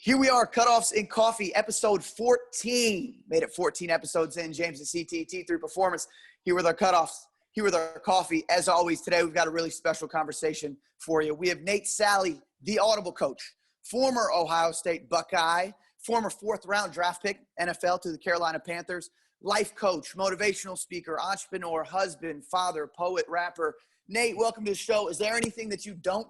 Here we are, Cutoffs in Coffee, episode 14. Made it 14 episodes in. James and CT, T3 Performance. Here with our Cutoffs, here with our coffee. As always, today we've got a really special conversation for you. We have Nate Salley, the Audible Coach, former Ohio State Buckeye, former fourth-round draft pick, NFL to the Carolina Panthers, life coach, motivational speaker, entrepreneur, husband, father, poet, rapper. Nate, welcome to the show. Is there anything that you don't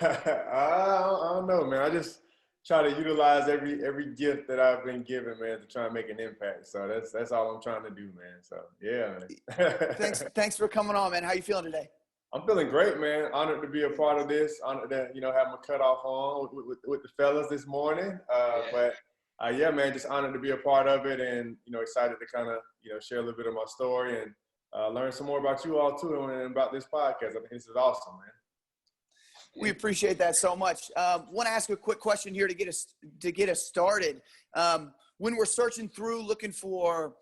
I don't know, man. I just try to utilize every gift that I've been given, man, to try and make an impact. So that's all I'm trying to do, man. So yeah, man. Thanks for coming on, man. How you feeling today? I'm feeling great, man. Honored to be a part of this. Honored to have my cutoff on with the fellas this morning. But yeah, man, just honored to be a part of it, and excited to kind of share a little bit of my story and learn some more about you all too, and about this podcast. I think this is awesome, man. We appreciate that so much. Want to ask a quick question here to get us started. When we're searching through, looking for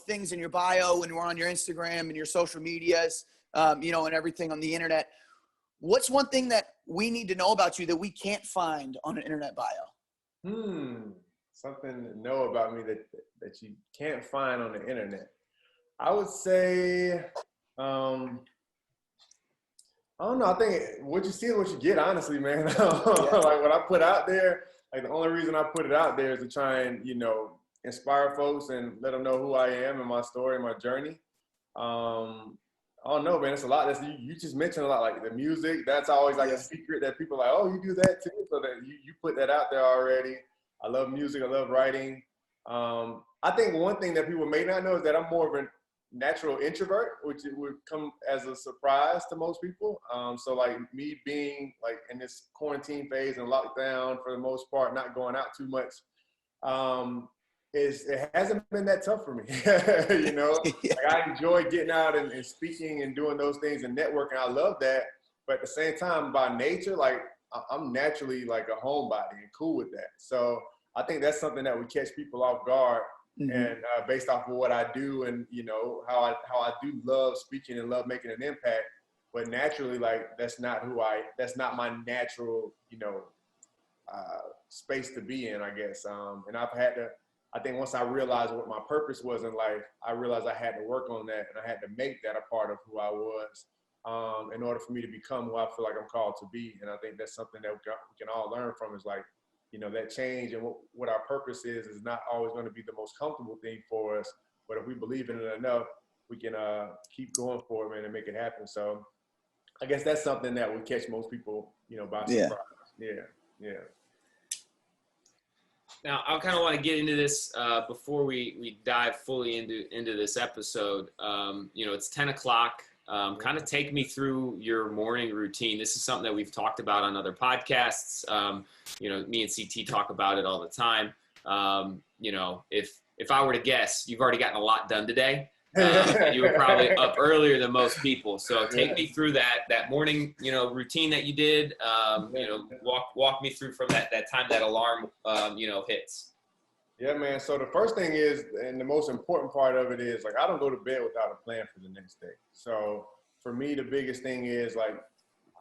things in your bio, when we're on your Instagram and your social medias, and everything on the internet, what's one thing that we need to know about you that we can't find on an internet bio? Something to know about me that you can't find on the internet. I would say. I don't know. I think what you see is what you get, honestly, man. Like what I put out there, like the only reason I put it out there is to try and, inspire folks and let them know who I am and my story and my journey. I don't know, man. It's a lot. You just mentioned a lot, like the music. That's always like a secret that people are like, oh, you do that too. So that you put that out there already. I love music. I love writing. I think one thing that people may not know is that I'm more of a natural introvert, which would come as a surprise to most people. So like me being like in this quarantine phase and lockdown for the most part, not going out too much, it hasn't been that tough for me. Like I enjoy getting out and speaking and doing those things and networking. I love that. But at the same time, by nature, like I'm naturally like a homebody and cool with that. So I think that's something that would catch people off guard. Mm-hmm. And based off of what I do and, how I do love speaking and love making an impact, but naturally, like, that's not my natural, space to be in, I guess. And I think once I realized what my purpose was in life, I realized I had to work on that and I had to make that a part of who I was in order for me to become who I feel like I'm called to be. And I think that's something that we can all learn from is like, that change and what our purpose is not always going to be the most comfortable thing for us. But if we believe in it enough, we can keep going for it, man, and make it happen. So I guess that's something that would catch most people, by surprise. Yeah. Now, I kind of want to get into this before we dive fully into this episode. It's 10 o'clock. Kind of take me through your morning routine. This is something that we've talked about on other podcasts. Me and CT talk about it all the time. If I were to guess, you've already gotten a lot done today. You were probably up earlier than most people. So take me through that morning, routine that you did. Walk me through from that time that alarm, hits. Yeah, man. So the first thing is, and the most important part of it is, like, I don't go to bed without a plan for the next day. So for me, the biggest thing is, like,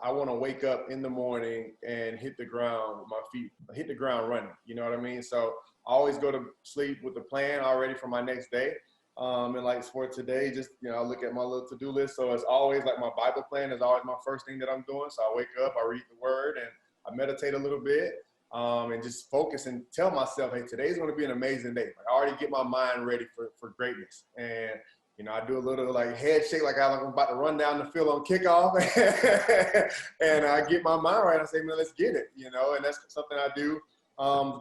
I want to wake up in the morning and hit the ground with my feet, hit the ground running. You know what I mean? So I always go to sleep with a plan already for my next day. And like for today, just, I look at my little to-do list. So it's always like my Bible plan is always my first thing that I'm doing. So I wake up, I read the word, and I meditate a little bit. And just focus and tell myself, hey, today's going to be an amazing day. Like, I already get my mind ready for greatness. And, I do a little like head shake, like I'm about to run down the field on kickoff. And I get my mind right. I say, man, let's get it, and that's something I do.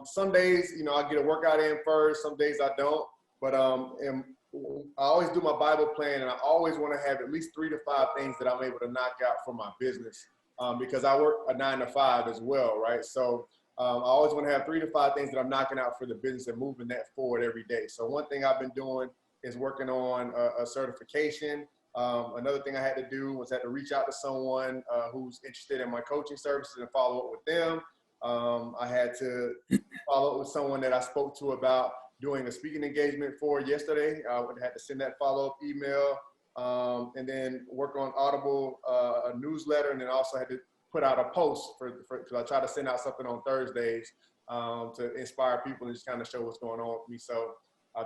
Some days, I get a workout in first. Some days I don't. But I always do my Bible plan, and I always want to have at least 3 to 5 things that I'm able to knock out for my business because I work a 9 to 5 as well, right? So I always want to have 3 to 5 things that I'm knocking out for the business and moving that forward every day. So one thing I've been doing is working on a certification. Another thing I had to do was to reach out to someone who's interested in my coaching services and follow up with them. I had to follow up with someone that I spoke to about doing a speaking engagement for yesterday. I had to send that follow-up email and then work on Audible, a newsletter, and then also had to put out a post because I try to send out something on Thursdays to inspire people and just kind of show what's going on with me. So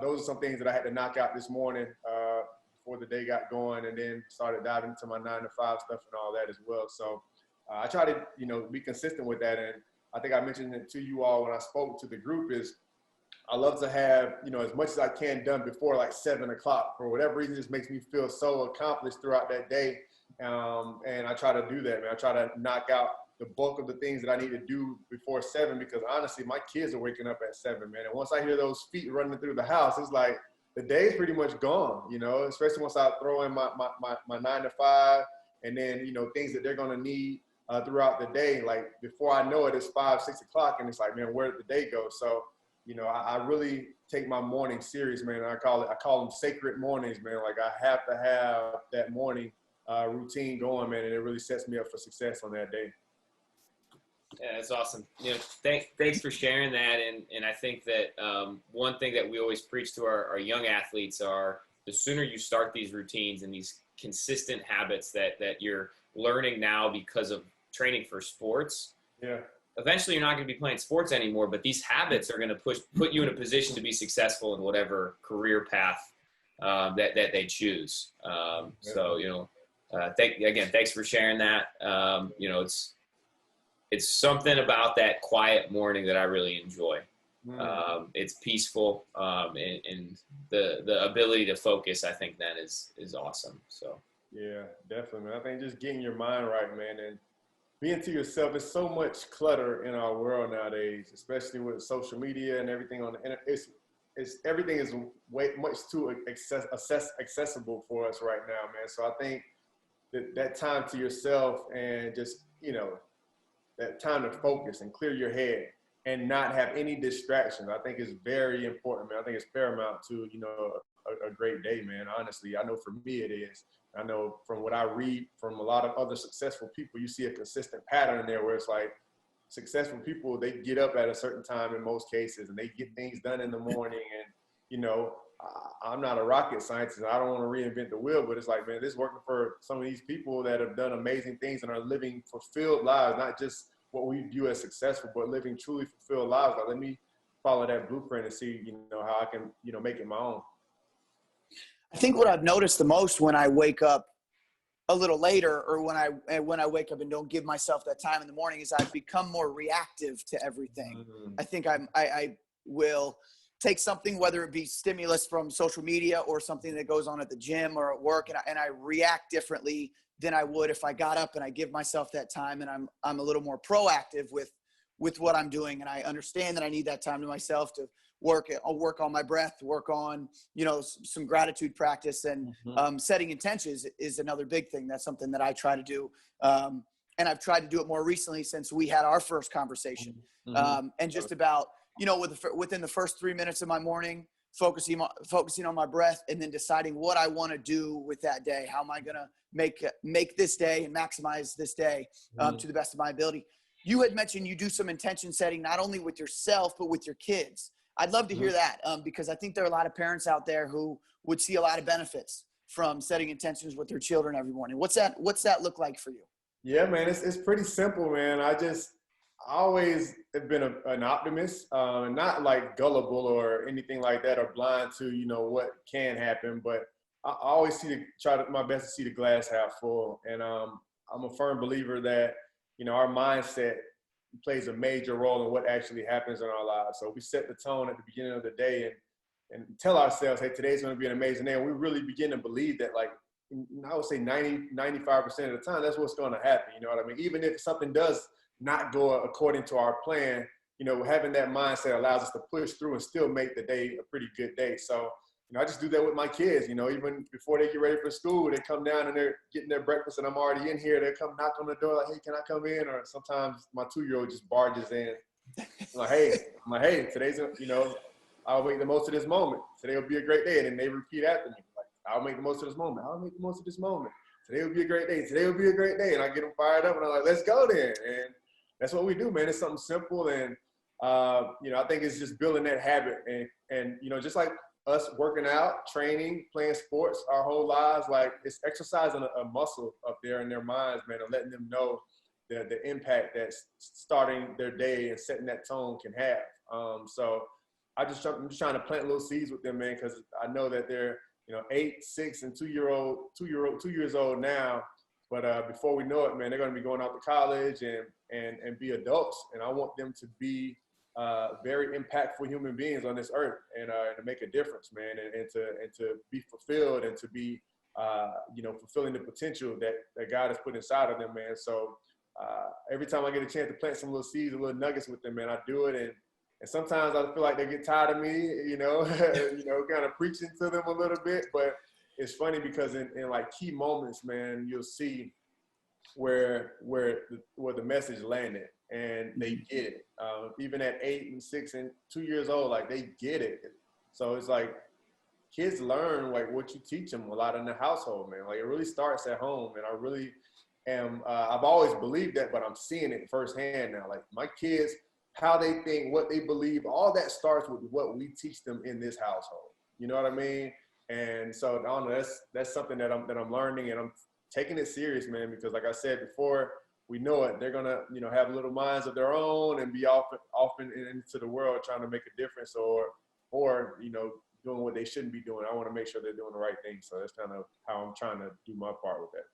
those are some things that I had to knock out this morning before the day got going, and then started diving into my 9 to 5 stuff and all that as well. So I try to, be consistent with that. And I think I mentioned it to you all when I spoke to the group is I love to have, as much as I can done before like 7 o'clock. For whatever reason, it just makes me feel so accomplished throughout that day. And I try to do that, man. I try to knock out the bulk of the things that I need to do before 7, because honestly, my kids are waking up at 7, man. And once I hear those feet running through the house, it's like the day's pretty much gone, especially once I throw in my 9 to 5 and then, things that they're going to need throughout the day. Like before I know it, it's 5, 6 o'clock and it's like, man, where did the day go? So, I really take my morning serious, man. I call them sacred mornings, man. Like I have to have that morning routine going, man. And it really sets me up for success on that day. Yeah, that's awesome. Thanks for sharing that. And I think that one thing that we always preach to our young athletes are the sooner you start these routines and these consistent habits that you're learning now because of training for sports. Yeah. Eventually you're not going to be playing sports anymore, but these habits are going to put you in a position to be successful in whatever career path that they choose. So, thanks for sharing that. It's something about that quiet morning that I really enjoy. It's peaceful, and the ability to focus, I think that is awesome. So yeah, definitely, man. I think just getting your mind right, man, and being to yourself. There's so much clutter in our world nowadays, especially with social media and everything on the internet. Everything is way much too accessible for us right now, man. So I think that time to yourself and just that time to focus and clear your head and not have any distractions, I think is very important, man. I think it's paramount to, a great day, man. Honestly, I know for me it is. I know from what I read from a lot of other successful people, you see a consistent pattern in there where it's like successful people, they get up at a certain time in most cases and they get things done in the morning. And, I'm not a rocket scientist. I don't want to reinvent the wheel, but it's like, man, this is working for some of these people that have done amazing things and are living fulfilled lives, not just what we view as successful, but living truly fulfilled lives. Like, let me follow that blueprint and see, how I can, make it my own. I think what I've noticed the most when I wake up a little later, or when I wake up and don't give myself that time in the morning, is I've become more reactive to everything. I think I will take something, whether it be stimulus from social media or something that goes on at the gym or at work, and I react differently than I would if I got up and I give myself that time, and I'm a little more proactive with what I'm doing, and I understand that I need that time to myself to I'll work on my breath, work on, some gratitude practice, and setting intentions is another big thing. That's something that I try to do. And I've tried to do it more recently since we had our first conversation. And just about, within the first 3 minutes of my morning, focusing on my breath, and then deciding what I want to do with that day. How am I going to make this day and maximize this day to the best of my ability? You had mentioned you do some intention setting, not only with yourself, but with your kids. I'd love to hear that because I think there are a lot of parents out there who would see a lot of benefits from setting intentions with their children every morning. What's that look like for you? Yeah, man, it's pretty simple, man. I always have been an optimist, not like gullible or anything like that, or blind to, what can happen. But I always try my best to see the glass half full. And I'm a firm believer that, our mindset plays a major role in what actually happens in our lives. So we set the tone at the beginning of the day and tell ourselves, hey, today's going to be an amazing day. And we really begin to believe that, like, I would say 95% of the time, that's what's going to happen. You know what I mean? Even if something does not go according to our plan, having that mindset allows us to push through and still make the day a pretty good day. So, I just do that with my kids, even before they get ready for school, they come down and they're getting their breakfast and I'm already in here. They come knock on the door like, hey, can I come in? Or sometimes my 2-year-old just barges in. I'm like, hey, today's, I'll make the most of this moment. Today will be a great day. And then they repeat after me. Like, I'll make the most of this moment. I'll make the most of this moment. Today will be a great day. Today will be a great day. And I get them fired up and I'm like, let's go then. And that's what we do, man. It's something simple. And, I think it's just building that habit and just like us working out, training, playing sports our whole lives, like it's exercising a muscle up there in their minds, man, and letting them know the impact that starting their day and setting that tone can have. So I'm just trying to plant little seeds with them, man, because I know that they're, 8, 6, and 2 years old now. But before we know it, man, they're going to be going out to college and be adults. And I want them to be very impactful human beings on this earth and to make a difference, man, and to be fulfilled and to be, fulfilling the potential that God has put inside of them, man. So every time I get a chance to plant some little seeds, little nuggets with them, man, I do it. And sometimes I feel like they get tired of me, kind of preaching to them a little bit. But it's funny because in like key moments, man, you'll see where the message landed and they get it. Even at 8 and 6 and 2 years old, like they get it. So it's like kids learn like what you teach them a lot in the household, man. Like it really starts at home, and I really am. I've always believed that, but I'm seeing it firsthand now. Like my kids, how they think, what they believe, all that starts with what we teach them in this household. You know what I mean? And so I don't know, that's something that I'm learning, and I'm taking it serious, man, because like I said before, we know it, they're gonna, have little minds of their own and be often into the world trying to make a difference or doing what they shouldn't be doing. I want to make sure they're doing the right thing. So that's kind of how I'm trying to do my part with that.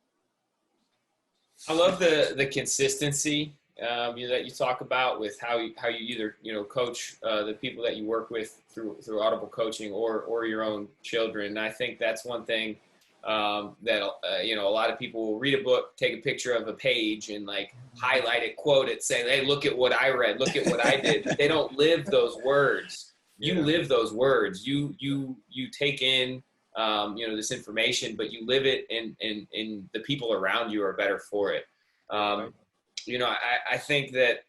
I love the consistency that you talk about with how you either coach the people that you work with through Audible coaching or your own children. And I think that's one thing that a lot of people will read a book, take a picture of a page, and like highlight it, quote it, say, "Hey, look at what I read, look at what I did." But they don't live those words. You live those words. You take in this information, but you live it, and the people around you are better for it. I think that,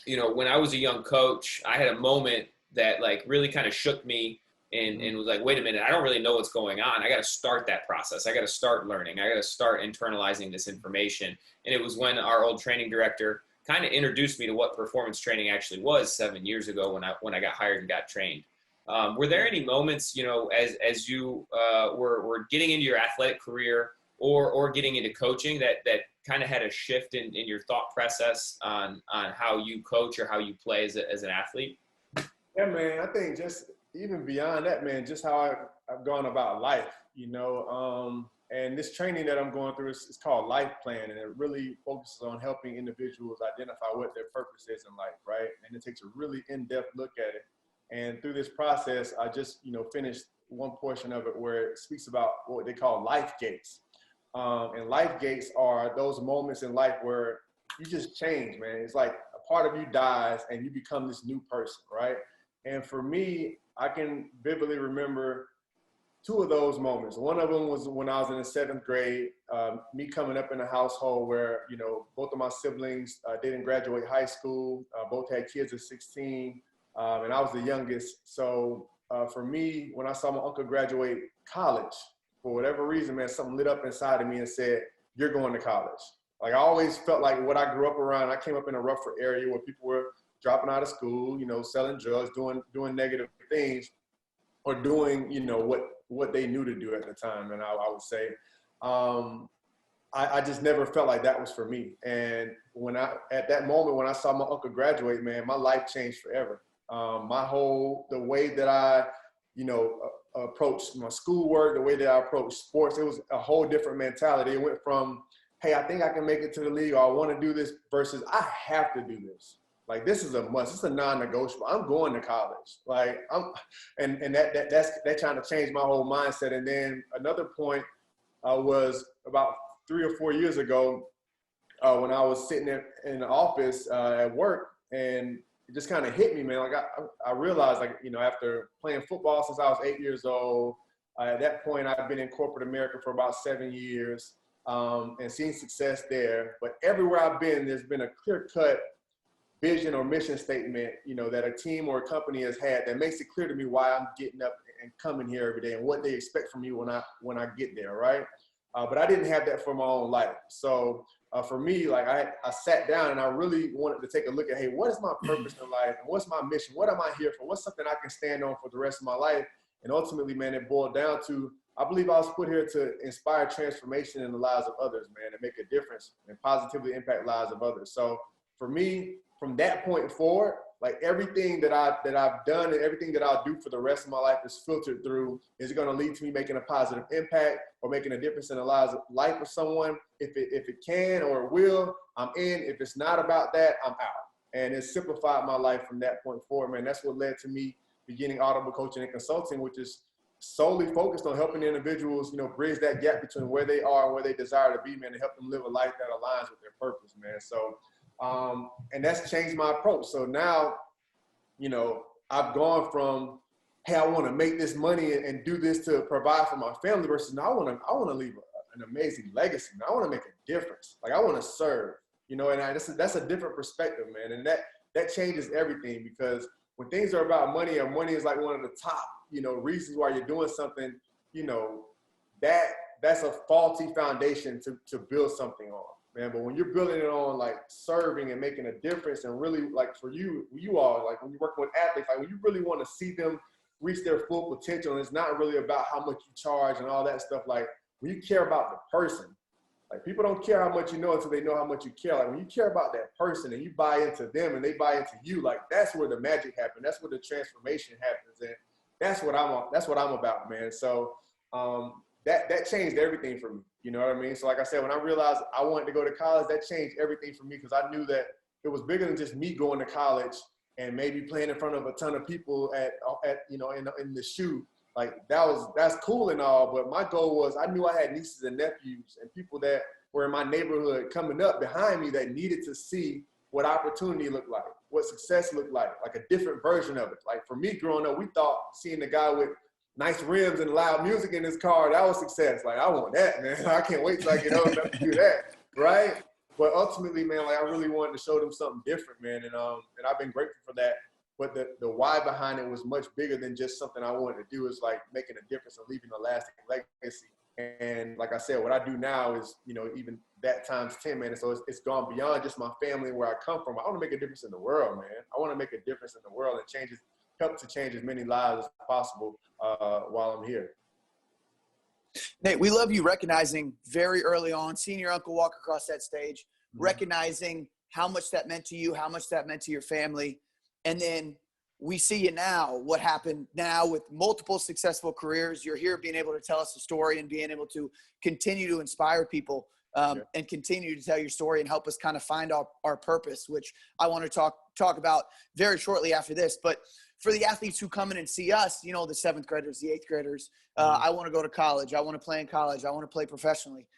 when I was a young coach, I had a moment that like really kind of shook me and was like, wait a minute, I don't really know what's going on. I got to start that process. I got to start learning. I got to start internalizing this information. And it was when our old training director kind of introduced me to what performance training actually was 7 years ago when I got hired and got trained. Were there any moments, as you were getting into your athletic career or getting into coaching that kind of had a shift in your thought process on how you coach or how you play as an athlete? Yeah, man, I think just even beyond that, man, just how I've gone about life, and this training that I'm going through is called Life Plan, and it really focuses on helping individuals identify what their purpose is in life, right? And it takes a really in-depth look at it. And through this process, I just, finished one portion of it where it speaks about what they call life gates. And life gates are those moments in life where you just change, man. It's like a part of you dies and you become this new person, right? And for me, I can vividly remember 2 of those moments. One of them was when I was in the 7th grade, me coming up in a household where, both of my siblings didn't graduate high school, both had kids at 16, and I was the youngest. So for me, when I saw my uncle graduate college, for whatever reason, man, something lit up inside of me and said, "You're going to college." Like I always felt like what I grew up around, I came up in a rougher area where people were dropping out of school, selling drugs, doing negative things, or doing, what they knew to do at the time. And I would say, I just never felt like that was for me. And at that moment, when I saw my uncle graduate, man, my life changed forever. The way that I, approached my schoolwork, the way that I approached sports, it was a whole different mentality. It went from, hey, I think I can make it to the league, or I want to do this, versus I have to do this. Like, this is a must. It's a non-negotiable. I'm going to college. Like, that trying to change my whole mindset. And then another point was about 3 or 4 years ago when I was sitting in the office at work, and it just kind of hit me, man. Like I realized, like, after playing football since I was 8 years old, at that point I've been in corporate America for about 7 years and seen success there. But everywhere I've been, there's been a clear-cut vision or mission statement, that a team or a company has had that makes it clear to me why I'm getting up and coming here every day and what they expect from me when I get there, right? But I didn't have that for my own life. So for me, like I sat down and I really wanted to take a look at, hey, what is my purpose in life? And what's my mission? What am I here for? What's something I can stand on for the rest of my life? And ultimately, man, it boiled down to, I believe I was put here to inspire transformation in the lives of others, man, and make a difference and positively impact lives of others. So for me, from that point forward, like everything that I've done and everything that I'll do for the rest of my life is filtered through, is it going to lead to me making a positive impact or making a difference in the life of someone? If it can or it will, I'm in. If it's not about that, I'm out. And it simplified my life from that point forward, man. That's what led to me beginning Audible Coaching and Consulting, which is solely focused on helping individuals, bridge that gap between where they are and where they desire to be, man, and help them live a life that aligns with their purpose, man. So, and that's changed my approach. So now, I've gone from, hey, I want to make this money and do this to provide for my family versus now I want to leave an amazing legacy. Man. I want to make a difference. Like I want to serve, and that's a different perspective, man. And that changes everything, because when things are about money, and money is like one of the top, reasons why you're doing something, that's a faulty foundation to build something on, man. But when you're building it on like serving and making a difference, and really like for you all, like when you're working with athletes, like when you really want to see them reach their full potential, and it's not really about how much you charge and all that stuff. Like when you care about the person, like people don't care how much you know until they know how much you care. Like when you care about that person and you buy into them and they buy into you, like that's where the magic happens. That's where the transformation happens. And that's what I'm about, man. So that changed everything for me. You know what I mean? So like I said, when I realized I wanted to go to college, that changed everything for me, because I knew that it was bigger than just me going to college and maybe playing in front of a ton of people at in the shoe. Like that's cool and all, but my goal was, I knew I had nieces and nephews and people that were in my neighborhood coming up behind me that needed to see what opportunity looked like, what success looked like a different version of it. Like for me growing up, we thought seeing the guy with nice rims and loud music in his car, that was success. Like I want that, man. I can't wait till I get old enough to do that, right? But ultimately, man, like I really wanted to show them something different, man, and I've been grateful for that. But the why behind it was much bigger than just something I wanted to do. Is like making a difference and leaving a lasting legacy. And like I said, what I do now is, even that times 10, man. And so it's gone beyond just my family and where I come from. I want to make a difference in the world, man. I want to make a difference in the world and help to change as many lives as possible while I'm here. Nate, we love you recognizing very early on, seeing your uncle walk across that stage, recognizing how much that meant to you, how much that meant to your family. And then we see you now, what happened now with multiple successful careers. You're here being able to tell us a story and being able to continue to inspire people and continue to tell your story and help us kind of find our purpose, which I want to talk about very shortly after this. But for the athletes who come in and see us, the 7th graders, the 8th graders, I want to go to college. I want to play in college. I want to play professionally.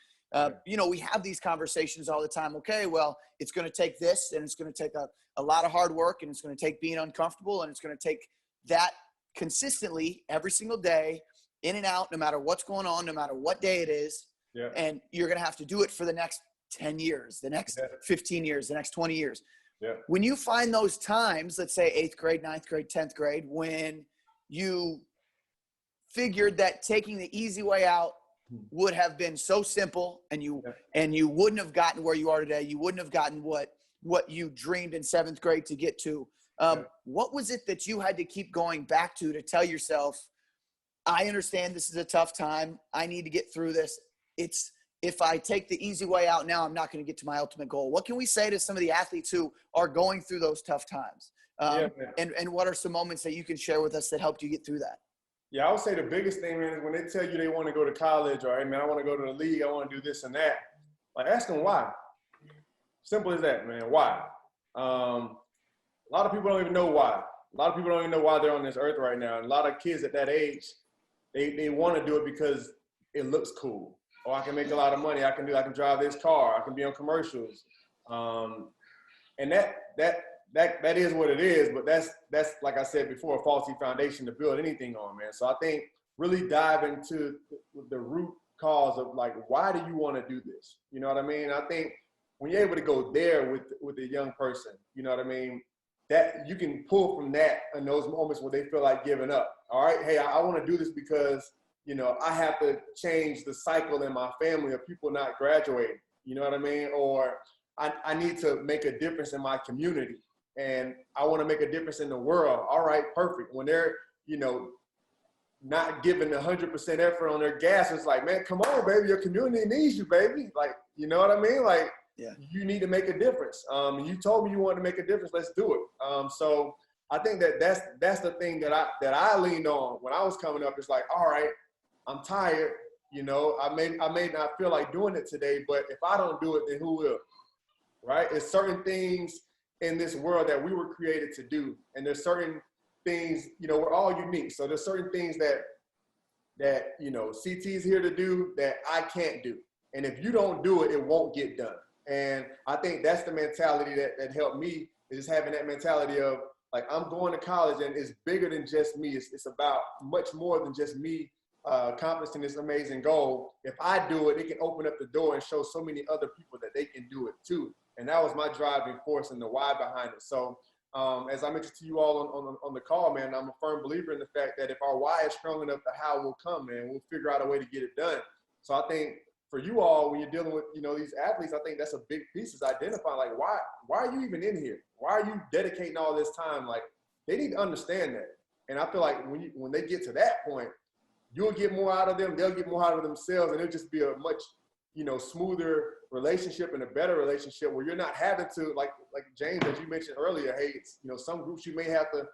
We have these conversations all the time. Okay, well, it's going to take this, and it's going to take a lot of hard work, and it's going to take being uncomfortable, and it's going to take that consistently every single day, in and out, no matter what's going on, no matter what day it is. Yeah. And you're going to have to do it for the next 10 years, the next 15 years, the next 20 years. Yeah. When you find those times, let's say 8th grade, 9th grade, 10th grade, when you figured that taking the easy way out would have been so simple, and you wouldn't have gotten where you are today. You wouldn't have gotten what you dreamed in 7th grade to get to. What was it that you had to keep going back to tell yourself, I understand this is a tough time. I need to get through this. If I take the easy way out now, I'm not going to get to my ultimate goal. What can we say to some of the athletes who are going through those tough times? And what are some moments that you can share with us that helped you get through that? Yeah, I would say the biggest thing, man, is when they tell you they want to go to college, or, hey, man, I want to go to the league, I want to do this and that. Like, ask them why. Simple as that, man. Why? A lot of people don't even know why. A lot of people don't even know why they're on this earth right now. And a lot of kids at that age, they want to do it because it looks cool. Or I can make a lot of money. I can drive this car. I can be on commercials. And that is what it is, but that's like I said before, a faulty foundation to build anything on, man. So I think really dive into the root cause of like, why do you want to do this? You know what I mean? I think when you're able to go there with a young person, you know what I mean, that you can pull from that in those moments where they feel like giving up. All right, hey, I want to do this because, I have to change the cycle in my family of people not graduating. You know what I mean? Or I need to make a difference in my community. And I want to make a difference in the world. All right, perfect. When they're, not giving 100% effort on their gas. It's like, man, come on, baby. Your community needs you, baby. Like, you know what I mean? Like, you need to make a difference. You told me you wanted to make a difference. Let's do it. So I think that's the thing that I leaned on when I was coming up. It's like, all right, I'm tired. You know, I may not feel like doing it today, but if I don't do it, then who will? Right? It's certain things in this world that we were created to do, and there's certain things, you know, we're all unique. So there's certain things that you know, CT is here to do that I can't do. And if you don't do it, it won't get done. And I think that's the mentality that helped me, is having that mentality of, like, I'm going to college and it's bigger than just me. It's about much more than just me accomplishing this amazing goal. If I do it, it can open up the door and show so many other people that they can do it too. And that was my driving force and the why behind it. So as I mentioned to you all on the call, man, I'm a firm believer in the fact that if our why is strong enough, the how will come, man. We'll figure out a way to get it done. So I think for you all, when you're dealing with, you know, these athletes, I think that's a big piece, is identifying, like, why are you even in here? Why are you dedicating all this time? Like, they need to understand that. And I feel like when they get to that point, you'll get more out of them, they'll get more out of themselves, and it'll just be a much, you know, smoother relationship and a better relationship where you're not having to, like James, as you mentioned earlier, hey, it's, you know, some groups you may have to,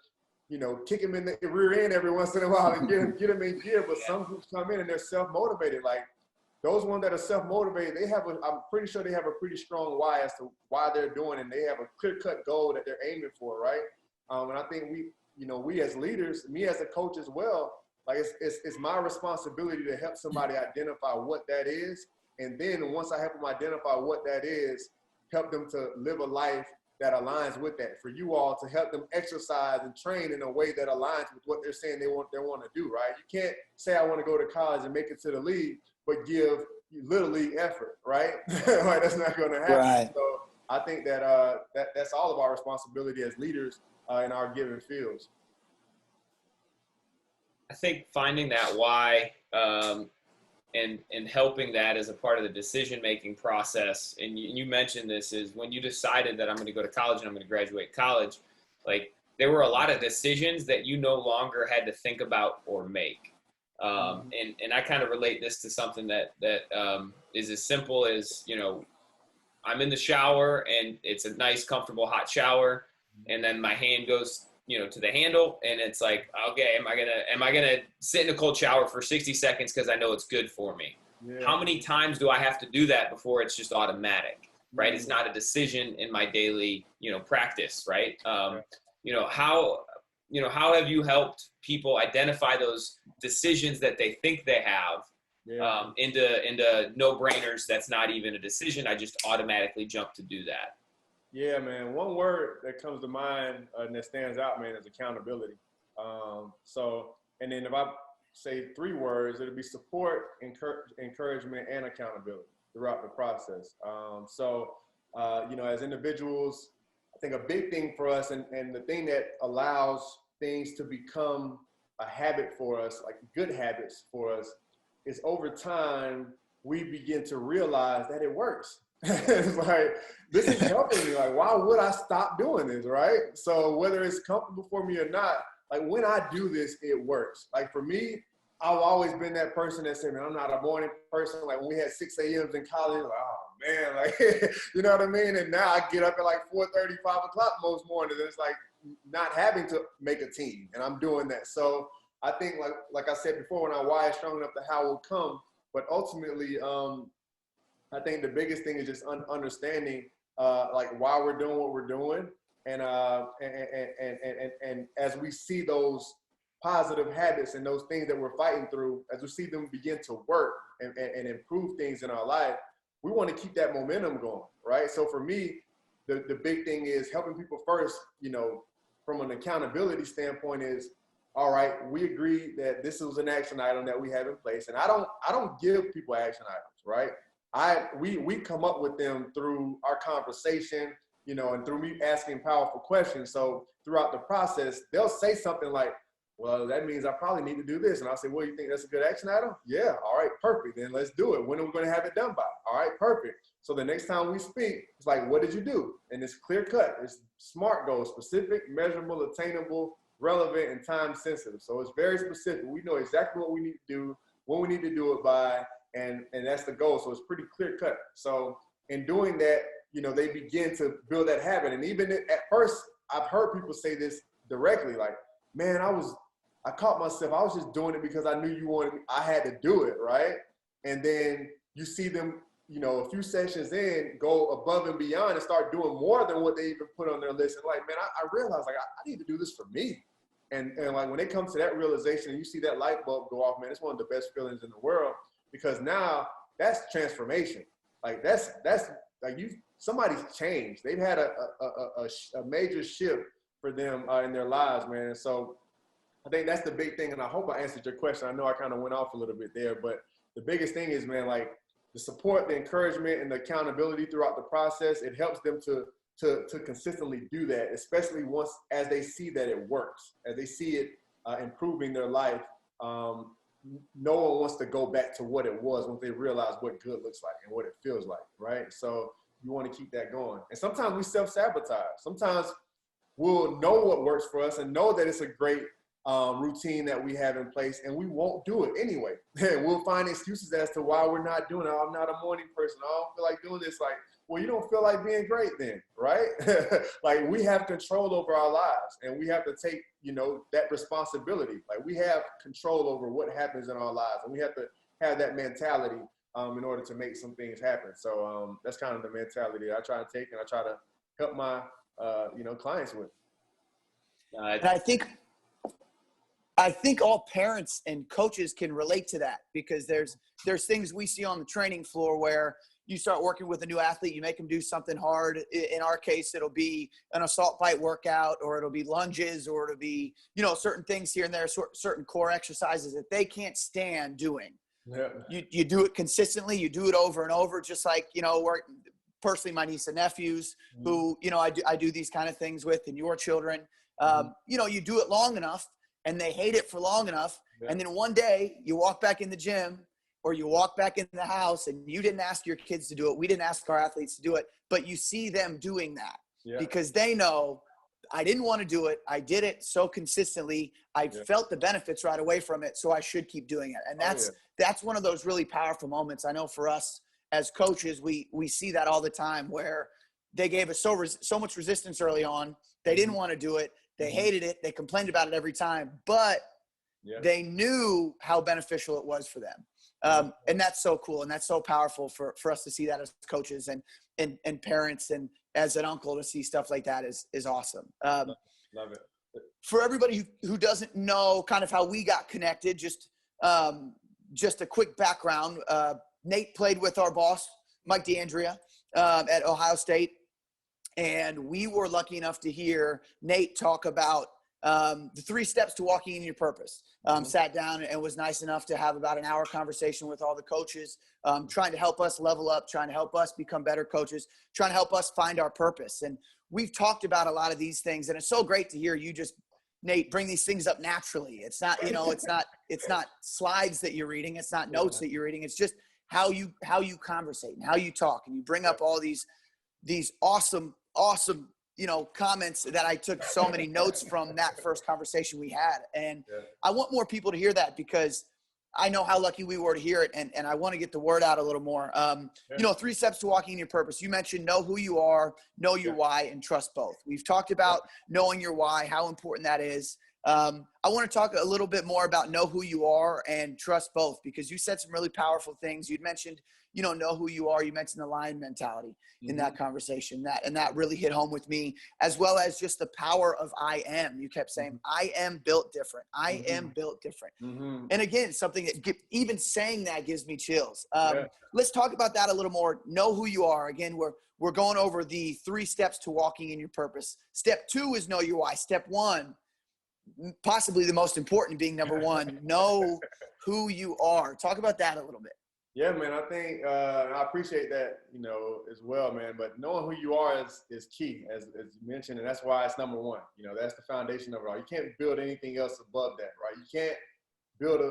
you know, kick them in the rear end every once in a while and get them in gear, but some groups come in and they're self-motivated. Like, those ones that are self-motivated, I'm pretty sure they have a pretty strong why as to why they're doing it, and they have a clear-cut goal that they're aiming for, right? And I think we as leaders, me as a coach as well, like, it's my responsibility to help somebody identify what that is. And then once I help them identify what that is, help them to live a life that aligns with that. For you all to help them exercise and train in a way that aligns with what they're saying they want to do, right? You can't say I want to go to college and make it to the league, but give little league effort, right? Like, that's not going to happen. Right. So I think that that's all of our responsibility as leaders in our given fields. I think finding that why and helping that as a part of the decision-making process, and you mentioned this, is when you decided that I'm going to go to college and I'm going to graduate college, like, there were a lot of decisions that you no longer had to think about or make. And I kind of relate this to something that is as simple as, you know, I'm in the shower and it's a nice, comfortable, hot shower. And then my hand goes, you know, to the handle, and it's like, okay, am I gonna sit in a cold shower for 60 seconds because I know it's good for me? Yeah. How many times do I have to do that before it's just automatic, right? It's not a decision in my daily, you know, practice, right? You know, how have you helped people identify those decisions that they think they have into no-brainers that's not even a decision? I just automatically jump to do that. Yeah, man. One word that comes to mind and that stands out, man, is accountability. And then if I say 3 words, it'll be support, encouragement, and accountability throughout the process. You know, as individuals, I think a big thing for us, and the thing that allows things to become a habit for us, like good habits for us, is over time, we begin to realize that it works. It's like, this is helping me. Like, why would I stop doing this, right? So whether it's comfortable for me or not, like, when I do this, it works. Like, for me, I've always been that person that said, man, I'm not a morning person. Like, when we had 6 a.m.s in college, like, oh man, like, you know what I mean? And now I get up at like 4:30, 5 o'clock most mornings. And it's like not having to make a team, and I'm doing that. So I think, like I said before, when our why is strong enough, the how will come. But ultimately, I think the biggest thing is just understanding like why we're doing what we're doing, and as we see those positive habits and those things that we're fighting through, as we see them begin to work and improve things in our life, we want to keep that momentum going, right? So for me, the big thing is helping people first, you know, from an accountability standpoint is, all right, we agree that this is an action item that we have in place. And I don't give people action items, right? We come up with them through our conversation, you know, and through me asking powerful questions. So throughout the process, they'll say something like, well, that means I probably need to do this. And I'll say, well, you think that's a good action item? Yeah. All right, perfect. Then let's do it. When are we going to have it done by? All right, perfect. So the next time we speak, it's like, what did you do? And it's clear cut. It's SMART goals: specific, measurable, attainable, relevant, and time sensitive. So it's very specific. We know exactly what we need to do, when we need to do it by, and that's the goal. So it's pretty clear cut. So in doing that, you know, they begin to build that habit. And even at first, I've heard people say this directly, like, man, I caught myself. I was just doing it because I knew you wanted me. I had to do it, right? And then you see them, you know, a few sessions in, go above and beyond and start doing more than what they even put on their list. And like, man, I realized, like, I need to do this for me. And like, when they come to that realization and you see that light bulb go off, man, it's one of the best feelings in the world, because now that's transformation. Like, that's like, somebody's changed. They've had a major shift for them in their lives, man. So I think that's the big thing. And I hope I answered your question. I know I kind of went off a little bit there, but the biggest thing is, man, like, the support, the encouragement, and the accountability throughout the process, it helps them to consistently do that, especially once, as they see that it works, as they see it improving their life. No one wants to go back to what it was once they realize what good looks like and what it feels like, right? So you want to keep that going. And sometimes we self-sabotage. Sometimes we'll know what works for us and know that it's a great routine that we have in place, and we won't do it anyway. We'll find excuses as to why we're not doing it. Oh, I'm not a morning person. I don't feel like doing this. Like, well, you don't feel like being great then, right? Like, we have control over our lives, and we have to take, you know, that responsibility. Like, we have control over what happens in our lives, and we have to have that mentality in order to make some things happen. So that's kind of the mentality I try to take, and I try to help my you know, clients with. And I think all parents and coaches can relate to that, because there's things we see on the training floor where you start working with a new athlete, you make them do something hard. In our case, it'll be an assault bite workout, or it'll be lunges, or it'll be, you know, certain things here and there, certain core exercises that they can't stand doing. Yeah. You do it consistently, you do it over and over, just like, you know, personally, my niece and nephews, who, you know, I do these kind of things with, and your children, you know, you do it long enough and they hate it for long enough. Yeah. And then one day you walk back in the gym, or you walk back in the house, and you didn't ask your kids to do it. We didn't ask our athletes to do it, but you see them doing that. Yeah. Because they know, I didn't want to do it. I did it so consistently. I felt the benefits right away from it. So I should keep doing it. And that's one of those really powerful moments. I know for us as coaches, we see that all the time, where they gave us so much resistance early on. They didn't want to do it. They hated it. They complained about it every time, but they knew how beneficial it was for them. And that's so cool. And that's so powerful for us to see that as coaches and parents, and as an uncle to see stuff like that is awesome. Love it. For everybody who doesn't know kind of how we got connected, just a quick background. Nate played with our boss, Mike D'Andrea, at Ohio State. And we were lucky enough to hear Nate talk about the 3 steps to walking in your purpose. Sat down and was nice enough to have about an hour conversation with all the coaches, trying to help us level up, trying to help us become better coaches, trying to help us find our purpose. And we've talked about a lot of these things, and it's so great to hear you just, Nate, bring these things up naturally. It's not, you know, it's not slides that you're reading. It's not notes that you're reading. It's just how you conversate and how you talk, and you bring up all these awesome, you know, comments that I took so many notes from that first conversation we had. And I want more people to hear that, because I know how lucky we were to hear it. And I want to get the word out a little more. You know, 3 steps to walking in your purpose. You mentioned know who you are, know your why, and trust both. We've talked about knowing your why, how important that is. I want to talk a little bit more about know who you are and trust both, because you said some really powerful things. You'd mentioned, you know who you are. You mentioned the lion mentality in that conversation, and that really hit home with me, as well as just the power of I am. You kept saying, I am built different. I am built different. And again, something that even saying that gives me chills. Let's talk about that a little more. Know who you are. Again, we're going over the 3 steps to walking in your purpose. Step 2 is know your why. Step 1, possibly the most important, being number 1, know who you are. Talk about that a little bit. Yeah, man, I think I appreciate that, you know, as well, man. But knowing who you are is key, as you mentioned, and that's why it's number 1. You know, that's the foundation of it all. You can't build anything else above that, right? You can't build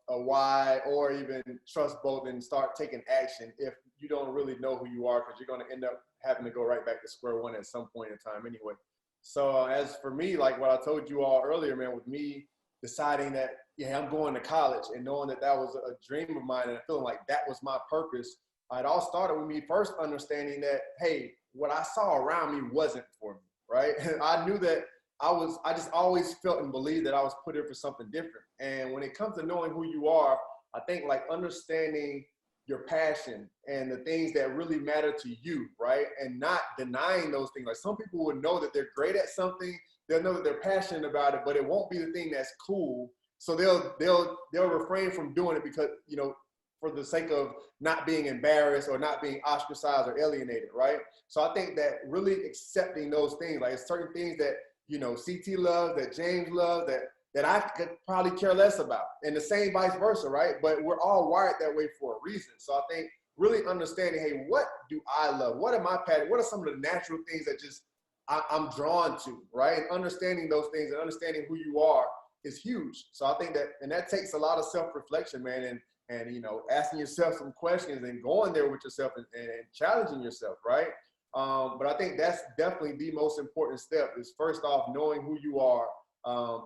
a why or even trust both and start taking action if you don't really know who you are, because you're going to end up having to go right back to square one at some point in time anyway. So as for me, like what I told you all earlier, man, with me deciding that, yeah, I'm going to college and knowing that that was a dream of mine and feeling like that was my purpose, it all started with me first understanding that, hey, what I saw around me wasn't for me, right? I knew that I just always felt and believed that I was put here for something different. And when it comes to knowing who you are, I think like understanding your passion and the things that really matter to you, right? And not denying those things. Like some people would know that they're great at something, they'll know that they're passionate about it, but it won't be the thing that's cool. So they'll refrain from doing it because, you know, for the sake of not being embarrassed or not being ostracized or alienated, right? So I think that really accepting those things, like certain things that, you know, CT loves, that James loves, that I could probably care less about, and the same vice versa, right? But we're all wired that way for a reason. So I think really understanding, hey, what do I love? What am I passionate? What are some of the natural things that just I'm drawn to, right? And understanding those things and understanding who you are is huge. So I think that, and that takes a lot of self-reflection, man, and you know, asking yourself some questions and going there with yourself and challenging yourself, right? But I think that's definitely the most important step is first off, knowing who you are,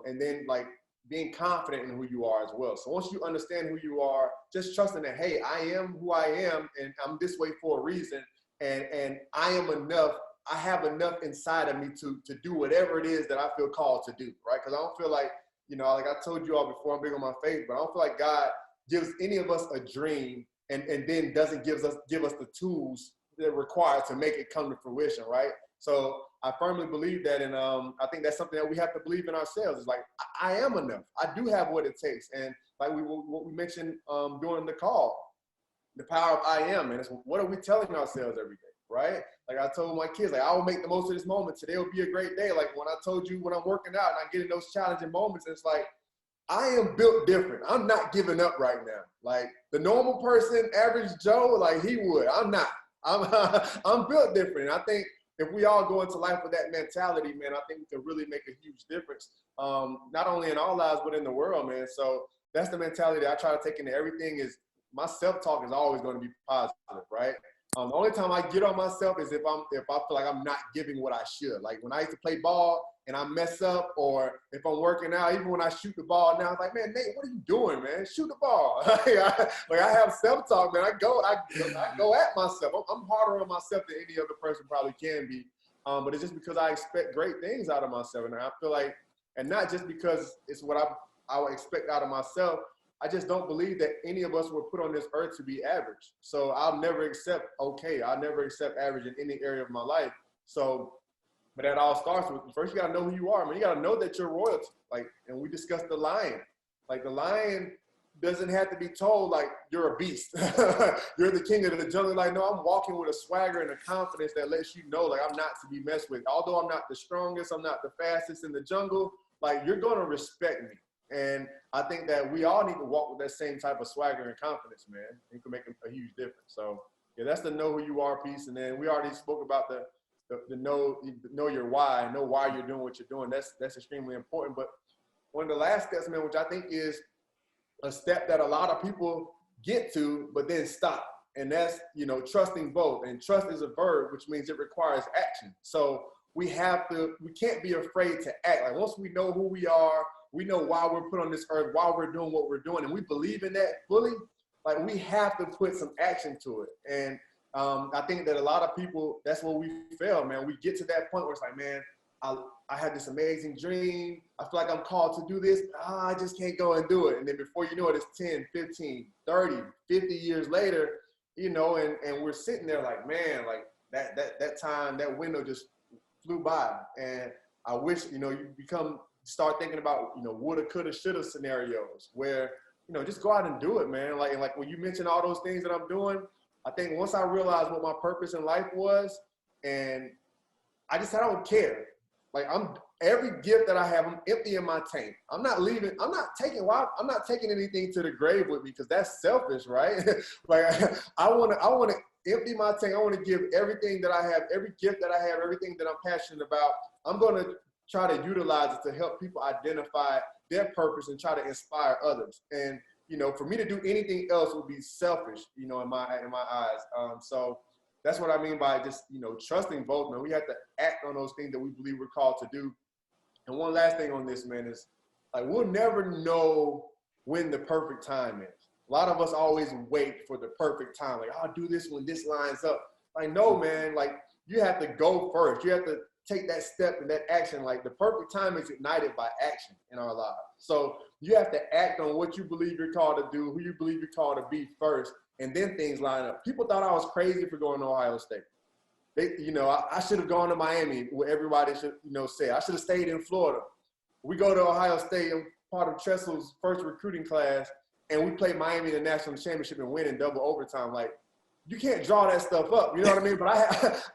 and then like being confident in who you are as well. So once you understand who you are, just trusting that, hey, I am who I am and I'm this way for a reason. And I am enough. I have enough inside of me to do whatever it is that I feel called to do, right? Because I don't feel like, you know, like I told you all before, I'm big on my faith, but I don't feel like God gives any of us a dream and then doesn't give us the tools that are required to make it come to fruition, right? So I firmly believe that, and I think that's something that we have to believe in ourselves. It's like, I am enough. I do have what it takes. And like what we mentioned during the call, the power of I am, and it's what are we telling ourselves every day, right? Like I told my kids, like I will make the most of this moment. Today will be a great day. Like when I told you when I'm working out and I get in those challenging moments, it's like, I am built different. I'm not giving up right now. Like the normal person, average Joe, like he would. I'm not. I'm built different. And I think if we all go into life with that mentality, man, I think we can really make a huge difference, not only in our lives, but in the world, man. So that's the mentality that I try to take into everything is my self-talk is always going to be positive, right? The only time I get on myself is if I feel like I'm not giving what I should. Like when I used to play ball and I mess up, or if I'm working out, even when I shoot the ball now, it's like, man, Nate, what are you doing, man? Shoot the ball. Like I have self-talk, man. I go at myself. I'm harder on myself than any other person probably can be. But it's just because I expect great things out of myself. And I feel like, and not just because it's what I would expect out of myself, I just don't believe that any of us were put on this earth to be average. So I'll never accept okay. I'll never accept average in any area of my life. So, but that all starts with, first you gotta know who you are, man. You gotta know that you're royalty. Like, and we discussed the lion. Like the lion doesn't have to be told like you're a beast. You're the king of the jungle. Like, no, I'm walking with a swagger and a confidence that lets you know like I'm not to be messed with. Although I'm not the strongest, I'm not the fastest in the jungle, like you're gonna respect me. And I think that we all need to walk with that same type of swagger and confidence, man. It can make a huge difference. So yeah, that's the know who you are piece. And then we already spoke about the know your why, know why you're doing what you're doing. That's extremely important. But one of the last steps, man, which I think is a step that a lot of people get to, but then stop. And that's, you know, trusting both. And trust is a verb, which means it requires action. So we can't be afraid to act. Like once we know who we are, we know why we're put on this earth, why we're doing what we're doing, and we believe in that fully, like we have to put some action to it. And I think that a lot of people, that's where we fail, man. We get to that point where it's like, man, I had this amazing dream. I feel like I'm called to do this. I just can't go and do it. And then before you know it, it's 10, 15, 30, 50 years later, you know, and we're sitting there like, man, like that time, that window just flew by. And I wish, you know, you start thinking about, you know, woulda, coulda, shoulda scenarios where, you know, just go out and do it, man. Like when you mention all those things that I'm doing, I think once I realized what my purpose in life was, and I don't care. Like every gift that I have, I'm emptying my tank. I'm not taking anything to the grave with me because that's selfish, right? Like I want to empty my tank. I want to give everything that I have, every gift that I have, everything that I'm passionate about. I'm going to try to utilize it to help people identify their purpose and try to inspire others. And, you know, for me to do anything else would be selfish, you know, in my eyes. So that's what I mean by just, trusting both, man. We have to act on those things that we believe we're called to do. And one last thing on this, man, is like, we'll never know when the perfect time is. A lot of us always wait for the perfect time. Like, I'll do this when this lines up. Like, no, man, like, you have to go first. You have to take that step and that action. Like, the perfect time is ignited by action in our lives. So you have to act on what you believe you're called to do, who you believe you're called to be first, and then things line up. People thought I was crazy for going to Ohio State. I should have gone to Miami, where everybody should, say. I should have stayed in Florida. We go to Ohio State, I'm part of Tressel's first recruiting class, and we play Miami in the national championship and win in double overtime. Like, you can't draw that stuff up, you know what I mean? But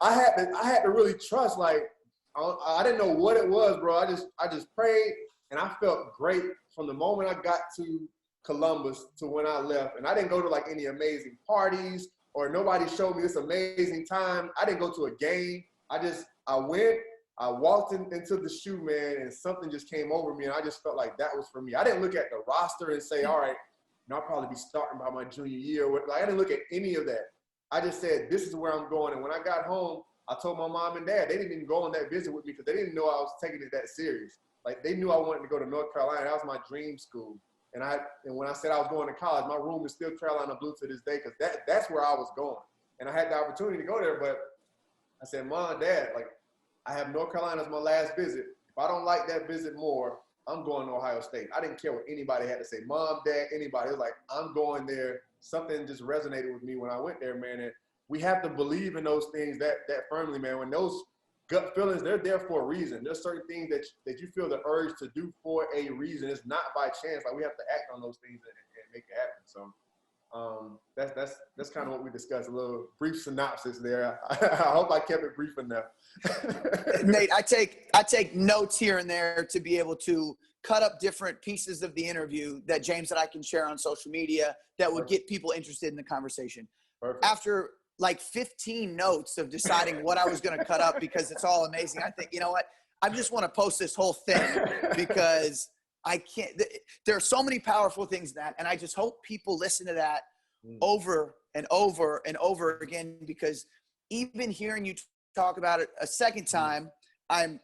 I had to really trust. Like, I didn't know what it was, bro. I just prayed, and I felt great from the moment I got to Columbus to when I left. And I didn't go to like any amazing parties or nobody showed me this amazing time. I didn't go to a game. I went, I walked into the shoe, man, and something just came over me, and I just felt like that was for me. I didn't look at the roster and say, all right, I'll probably be starting by my junior year. Like, I didn't look at any of that. I just said, this is where I'm going. And when I got home, I told my mom and dad. They didn't even go on that visit with me because they didn't know I was taking it that serious. Like, they knew I wanted to go to North Carolina. That was my dream school. And when I said I was going to college, my room is still Carolina blue to this day because that's where I was going. And I had the opportunity to go there, but I said, Mom, Dad, like, I have North Carolina as my last visit. If I don't like that visit more, I'm going to Ohio State. I didn't care what anybody had to say. Mom, Dad, anybody. It was like, I'm going there. Something just resonated with me when I went there, man. And we have to believe in those things that firmly, man. When those gut feelings, they're there for a reason. There's certain things that you feel the urge to do for a reason. It's not by chance. Like, we have to act on those things and make it happen. So that's kind of what we discussed, a little brief synopsis there. I hope I kept it brief enough. Nate, I take notes here and there to be able to cut up different pieces of the interview that James and I can share on social media that would get people interested in the conversation. Perfect. After like 15 notes of deciding what I was going to cut up because it's all amazing, I think, you know what? I just want to post this whole thing because I can't. There are so many powerful things in that, and I just hope people listen to that over and over and over again, because even hearing you talk about it a second time, I'm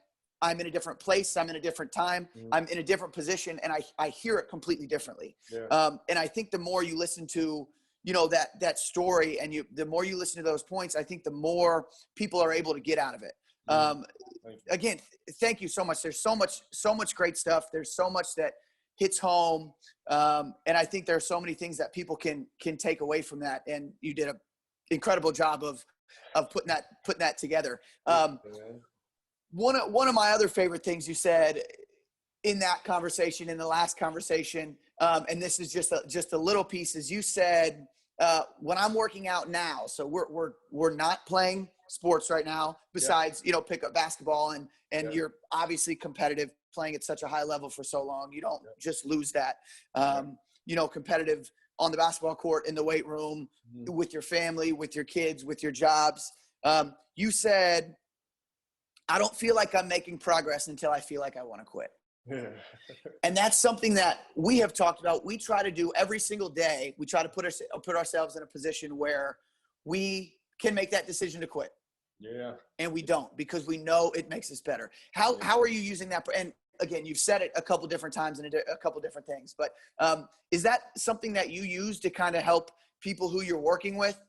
in a different place. I'm in a different time. I'm in a different position, and I hear it completely differently. Yeah. And I think the more you listen to, that story, and the more you listen to those points, I think the more people are able to get out of it. Again, thank you so much. There's so much great stuff. There's so much that hits home. And I think there are so many things that people can take away from that. And you did an incredible job of putting that together. One of my other favorite things you said in that conversation, in the last conversation, and this is just a little piece, is you said, when I'm working out now, so we're not playing sports right now besides, pick up basketball and you're obviously competitive, playing at such a high level for so long. You don't just lose that, competitive on the basketball court, in the weight room, with your family, with your kids, with your jobs. You said, I don't feel like I'm making progress until I feel like I want to quit. And that's something that we have talked about. We try to do every single day. We try to put ourselves in a position where we can make that decision to quit. Yeah. And we don't, because we know it makes us better. How are you using that? And again, you've said it a couple different times and a couple different things, but is that something that you use to kind of help people who you're working with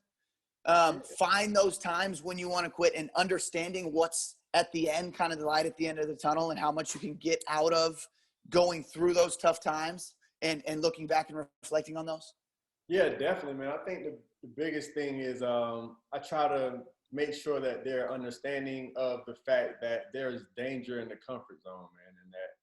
find those times when you want to quit, and understanding what's at the end, kind of the light at the end of the tunnel, and how much you can get out of going through those tough times and looking back and reflecting on those? Yeah, definitely, man. I think the biggest thing is I try to make sure that they're understanding of the fact that there's danger in the comfort zone, man, and that,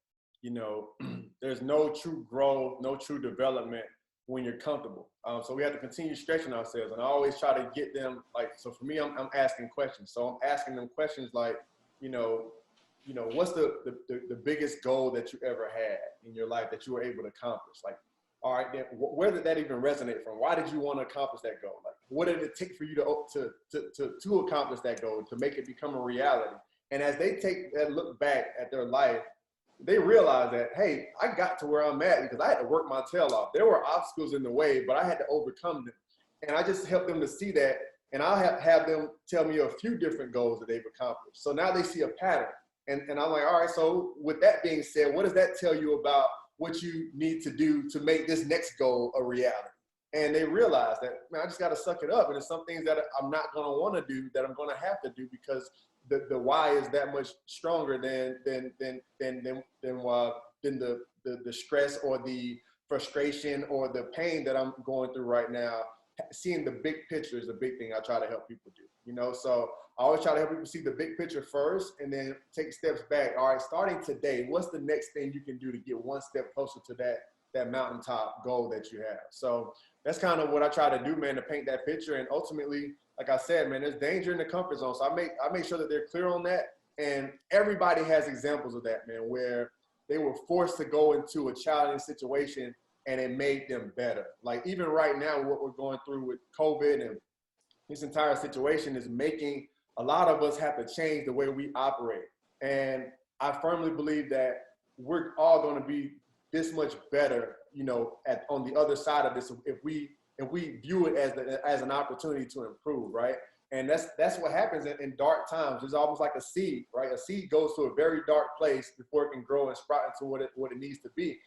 there's no true growth, no true development when you're comfortable. So we have to continue stretching ourselves. And I always try to get them, so for me, I'm asking questions. So I'm asking them questions like, what's the biggest goal that you ever had in your life that you were able to accomplish? Like, all right, then where did that even resonate from? Why did you want to accomplish that goal? Like, what did it take for you to accomplish that goal, to make it become a reality? And as they take that look back at their life, they realize that, hey, I got to where I'm at because I had to work my tail off. There were obstacles in the way, but I had to overcome them. And I just helped them to see that. and I'll have them tell me a few different goals that they've accomplished. So now they see a pattern. And I'm like, all right, so with that being said, what does that tell you about what you need to do to make this next goal a reality? And they realize that, man, I just got to suck it up. And there's some things that I'm not going to want to do that I'm going to have to do because the why is that much stronger than the stress or the frustration or the pain that I'm going through right now. Seeing the big picture is a big thing I try to help people do, you know? So I always try to help people see the big picture first and then take steps back. All right, starting today, what's the next thing you can do to get one step closer to that mountaintop goal that you have? So that's kind of what I try to do, man, to paint that picture. And ultimately, like I said, man, there's danger in the comfort zone. So I make sure that they're clear on that. And everybody has examples of that, man, where they were forced to go into a challenging situation and it made them better. Like even right now, what we're going through with COVID and this entire situation is making a lot of us have to change the way we operate. And I firmly believe that we're all going to be this much better, you know, on the other side of this if we view it as an opportunity to improve, right? And that's what happens in dark times. It's almost like a seed, right? A seed goes to a very dark place before it can grow and sprout into what it needs to be.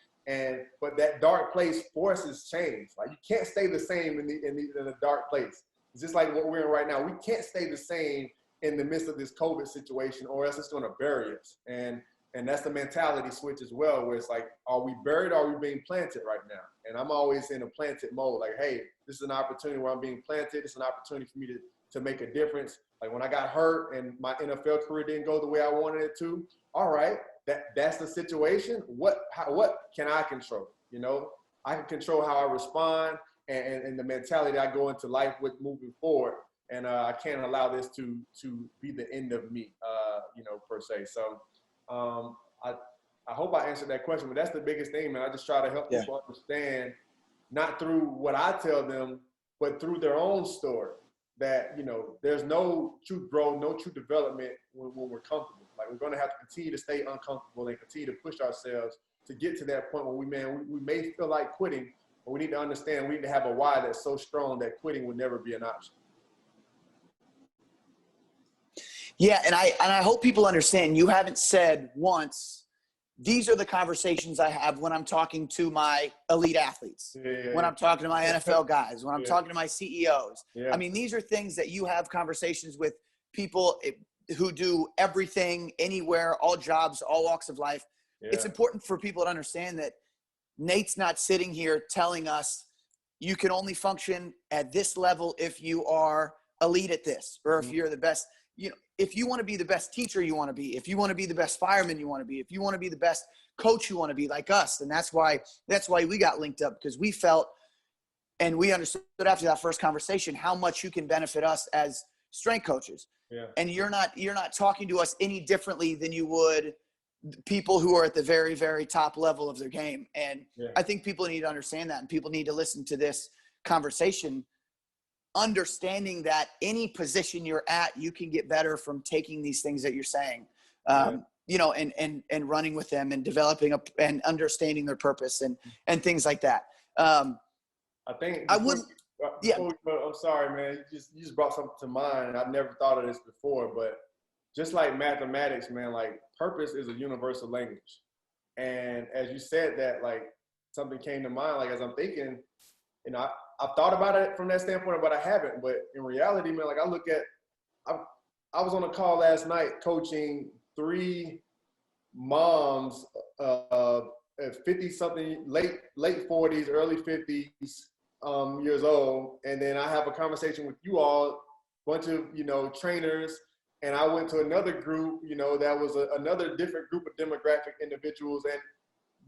But that dark place forces change. Like you can't stay the same in a dark place. It's just like what we're in right now. We can't stay the same in the midst of this COVID situation, or else it's going to bury us. And that's the mentality switch as well, where it's like, are we buried or are we being planted right now? And I'm always in a planted mode. Like, hey, this is an opportunity where I'm being planted. It's an opportunity for me to make a difference. Like when I got hurt and my NFL career didn't go the way I wanted it to, all right, that's the situation. What can I control? You know, I can control how I respond and the mentality I go into life with moving forward. And I can't allow this to be the end of me, you know, per se. So I hope I answered that question, but that's the biggest thing, man. I just try to help people understand, not through what I tell them, but through their own story, that, you know, there's no true growth, no true development when we're comfortable. Like we're going to have to continue to stay uncomfortable and continue to push ourselves to get to that point where we may feel like quitting, but we need to understand we need to have a why that's so strong that quitting would never be an option. Yeah, and I hope people understand you haven't said once, these are the conversations I have when I'm talking to my elite athletes, when I'm talking to my NFL guys, when I'm talking to my CEOs. I mean, these are things that you have conversations with people who do everything, anywhere, all jobs, all walks of life. It's important for people to understand that Nate's not sitting here telling us you can only function at this level if you are elite at this, or if you're the best. You know, if you want to be the best teacher you want to be, if you want to be the best fireman you want to be, if you want to be the best coach you want to be, like us. And that's why we got linked up, because we felt and we understood after that first conversation how much you can benefit us as strength coaches. And you're not talking to us any differently than you would people who are at the very, very top level of their game. And I think people need to understand that, and people need to listen to this conversation, understanding that any position you're at, you can get better from taking these things that you're saying, you know, and running with them and developing and understanding their purpose and things like that. I think I would, I'm sorry, man. You just brought something to mind. I've never thought of this before, but just like mathematics, man, like purpose is a universal language. And as you said that, like something came to mind, like as I'm thinking, you know, I've thought about it from that standpoint, but I haven't. But in reality, man, like I was on a call last night coaching 3 moms, 50-something, late 40s, early 50s years old. And then I have a conversation with you all, bunch of, you know, trainers. And I went to another group, you know, that was another different group of demographic individuals,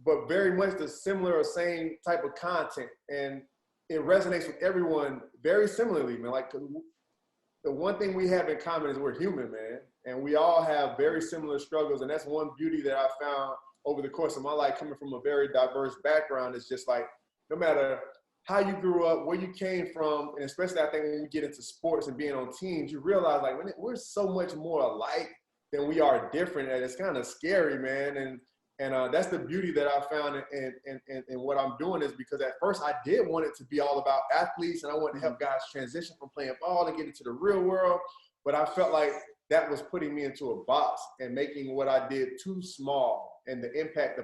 but very much the similar or same type of content. And it resonates with everyone very similarly, man. Like the one thing we have in common is we're human, man. And we all have very similar struggles. And that's one beauty that I found over the course of my life, coming from a very diverse background. Is just like, no matter how you grew up, where you came from, and especially I think when we get into sports and being on teams, you realize like we're so much more alike than we are different, and it's kind of scary, man. And that's the beauty that I found in what I'm doing, is because at first I did want it to be all about athletes, and I wanted to help guys transition from playing ball and get into the real world. But I felt like that was putting me into a box and making what I did too small, and the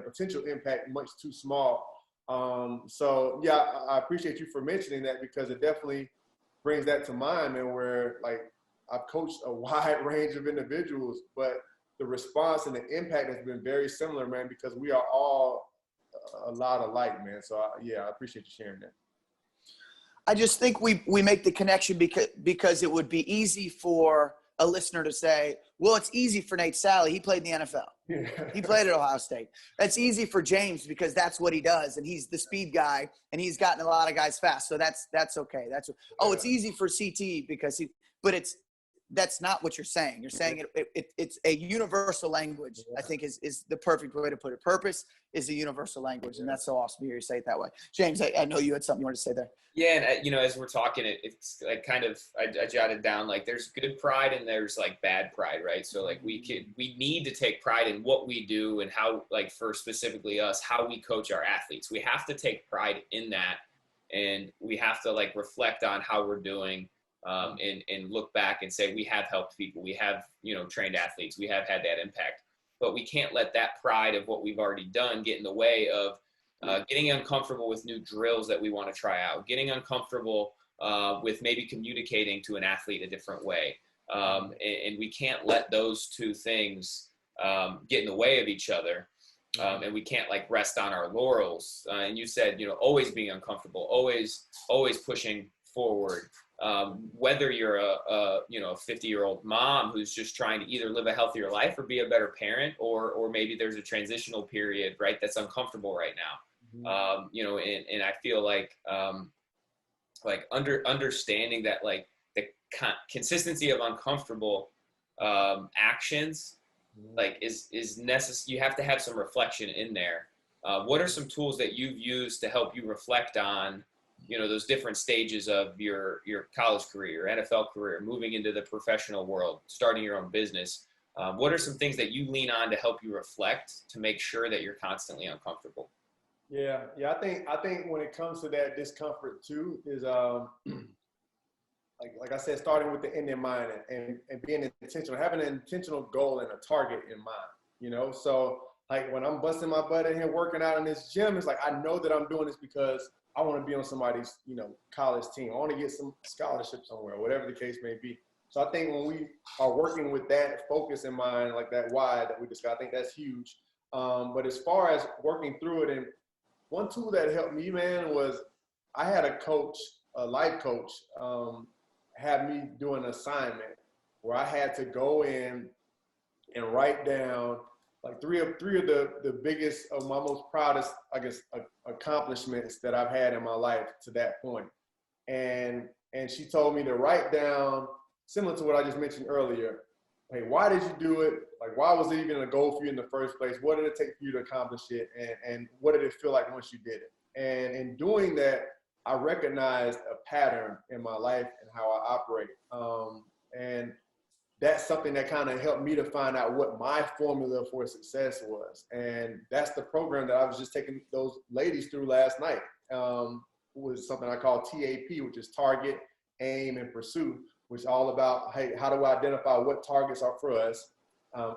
potential impact much too small. So yeah, I appreciate you for mentioning that, because it definitely brings that to mind, and where like I've coached a wide range of individuals, but the response and the impact has been very similar, man, because we are all a lot alike, man. So yeah, I appreciate you sharing that. I just think we make the connection because it would be easy for a listener to say, well, it's easy for Nate Salley. He played in the NFL. Yeah. He played at Ohio State. That's easy for James because that's what he does. And he's the speed guy, and he's gotten a lot of guys fast. So that's okay. It's easy for CT because that's not what you're saying. You're saying it's a universal language, I think is the perfect way to put it. Purpose is a universal language, and that's so awesome to hear you say it that way. James, I know you had something you wanted to say there. Yeah, and as we're talking, it's like kind of I jotted down like there's good pride and there's like bad pride, right? So like we need to take pride in what we do and how, like for specifically us, how we coach our athletes. We have to take pride in that, and we have to like reflect on how we're doing. And look back and say we have helped people, we have trained athletes, we have had that impact, but we can't let that pride of what we've already done get in the way of getting uncomfortable with new drills that we want to try out, getting uncomfortable with maybe communicating to an athlete a different way, and we can't let those two things get in the way of each other, and we can't like rest on our laurels. And you said always being uncomfortable, always pushing forward. Whether you're a 50-year-old mom who's just trying to either live a healthier life or be a better parent, or maybe there's a transitional period, right, that's uncomfortable right now. And I feel like understanding that like the consistency of uncomfortable actions like is necessary. You have to have some reflection in there. What are some tools that you've used to help you reflect on those different stages of your college career, NFL career, moving into the professional world, starting your own business? What are some things that you lean on to help you reflect to make sure that you're constantly uncomfortable? Yeah. I think when it comes to that discomfort too is like I said, starting with the end in mind and being intentional, having an intentional goal and a target in mind. So like when I'm busting my butt in here working out in this gym, it's like I know that I'm doing this because I want to be on somebody's, college team. I want to get some scholarship somewhere, whatever the case may be. So I think when we are working with that focus in mind, like that why that we discussed, I think that's huge. But as far as working through it, and one tool that helped me, man, was I had a life coach, had me do an assignment where I had to go in and write down like three of the biggest of my most proudest, I guess, accomplishments that I've had in my life to that point. And she told me to write down, similar to what I just mentioned earlier, hey, why did you do it? Like, why was it even a goal for you in the first place? What did it take for you to accomplish it? And what did it feel like once you did it? And in doing that, I recognized a pattern in my life and how I operate. And that's something that kind of helped me to find out what my formula for success was. And that's the program that I was just taking those ladies through last night. Was something I call TAP, which is Target, Aim, and Pursue, which is all about, hey, how do I identify what targets are for us?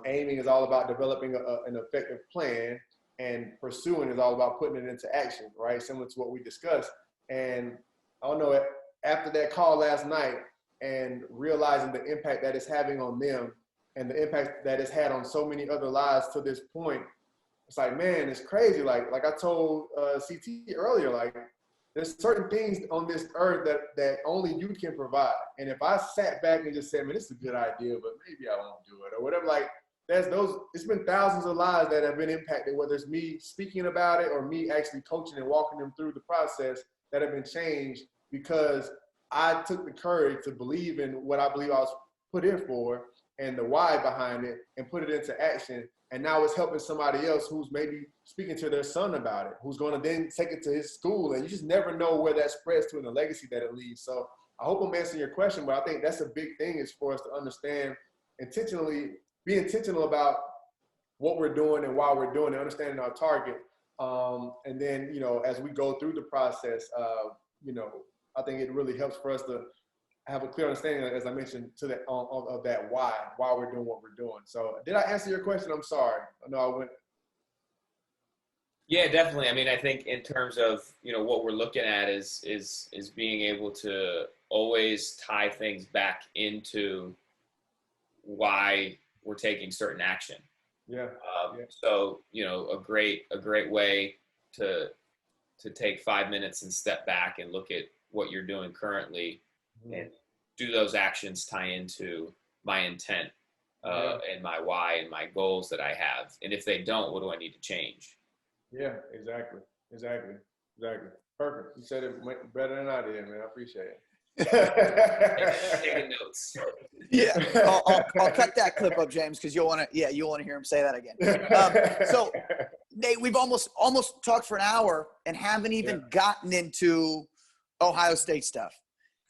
Aiming is all about developing an effective plan, and pursuing is all about putting it into action, right? Similar to what we discussed. And I don't know, after that call last night, and realizing the impact that it's having on them and the impact that it's had on so many other lives to this point, it's like, man, it's crazy. Like I told CT earlier, like there's certain things on this earth that only you can provide. And if I sat back and just said, man, this is a good idea, but maybe I won't do it or whatever, like it's been thousands of lives that have been impacted, whether it's me speaking about it or me actually coaching and walking them through the process that have been changed because I took the courage to believe in what I believe I was put in for and the why behind it and put it into action. And now it's helping somebody else who's maybe speaking to their son about it, who's going to then take it to his school. And you just never know where that spreads to and the legacy that it leaves. So I hope I'm answering your question, but I think that's a big thing is for us to understand be intentional about what we're doing and why we're doing it, understanding our target. And then, you know, as we go through the process, you know, I think it really helps for us to have a clear understanding, as I mentioned, to that of that why we're doing what we're doing. So did I answer your question? I'm sorry. I know I went. Yeah, definitely. I mean, I think in terms of, you know, what we're looking at is being able to always tie things back into why we're taking certain action. Yeah. So, you know, a great way to take 5 minutes and step back and look at what you're doing currently, and do those actions tie into my intent and my why and my goals that I have. And if they don't, what do I need to change? Yeah, exactly. Perfect. You said it better than I did, man. I appreciate it. Taking notes. Yeah, I'll cut that clip up, James, because you'll want to hear him say that again. So, Nate, we've almost talked for an hour and haven't even gotten into Ohio State stuff.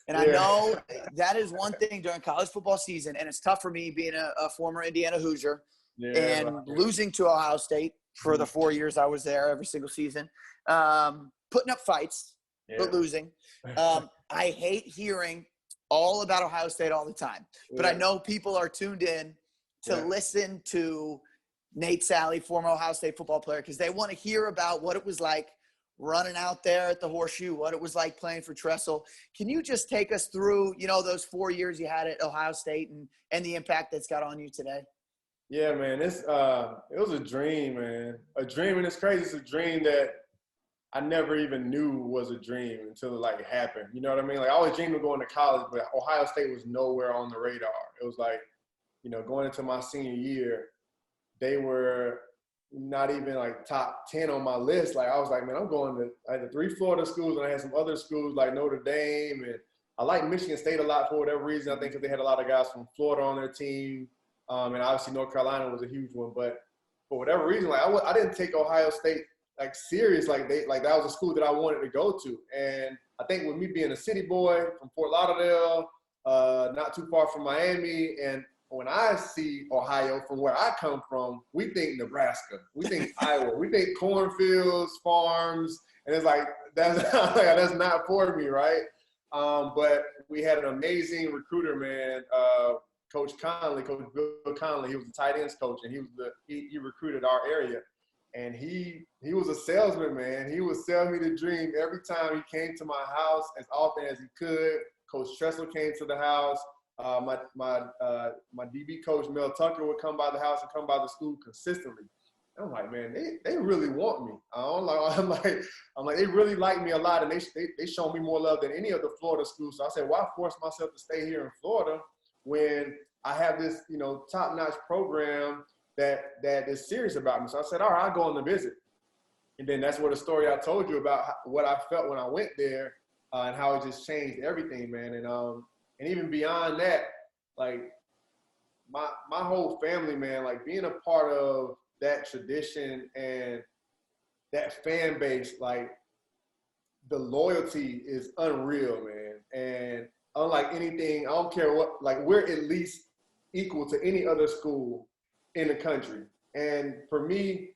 And I know that is one thing during college football season, and it's tough for me being a former Indiana Hoosier and losing to Ohio State for the 4 years I was there every single season, putting up fights, but losing. I hate hearing all about Ohio State all the time, but I know people are tuned in to listen to Nate Salley, former Ohio State football player, because they want to hear about what it was like running out there at the Horseshoe, what it was like playing for Tressel. Can you just take us through, you know, those 4 years you had at Ohio State and the impact that's got on you today? Yeah, man, it was a dream, man. A dream, and it's crazy. It's a dream that I never even knew was a dream until it like happened. You know what I mean? Like I always dreamed of going to college, but Ohio State was nowhere on the radar. It was like, you know, going into my senior year, they were not even like top 10 on my list. Like I was like, man, I'm going to I had the 3 Florida schools, and I had some other schools like Notre Dame, and I like Michigan State a lot for whatever reason. I think because they had a lot of guys from Florida on their team. And obviously North Carolina was a huge one, but for whatever reason, like I didn't take Ohio State like serious, like that was a school that I wanted to go to. And I think with me being a city boy from Fort Lauderdale, not too far from Miami, and when I see Ohio from where I come from, we think Nebraska, we think Iowa, we think cornfields, farms, and it's like that's not for me, right? But we had an amazing recruiter, man. Coach Bill Conley, he was the tight ends coach, and he recruited our area. And he was a salesman, man. He would sell me the dream every time he came to my house as often as he could. Coach Tressel came to the house. My DB coach, Mel Tucker, would come by the house and come by the school consistently. And I'm like, man, they really want me. I'm like, they really like me a lot, and they show me more love than any of the Florida schools. So I said, why force myself to stay here in Florida when I have this, you know, top-notch program that is serious about me? So I said, all right, I'll go on the visit. And then that's where the story I told you about what I felt when I went there and how it just changed everything, man. And even beyond that, like my whole family, man, like being a part of that tradition and that fan base, like the loyalty is unreal, man. And unlike anything, I don't care what, like we're at least equal to any other school in the country. And for me,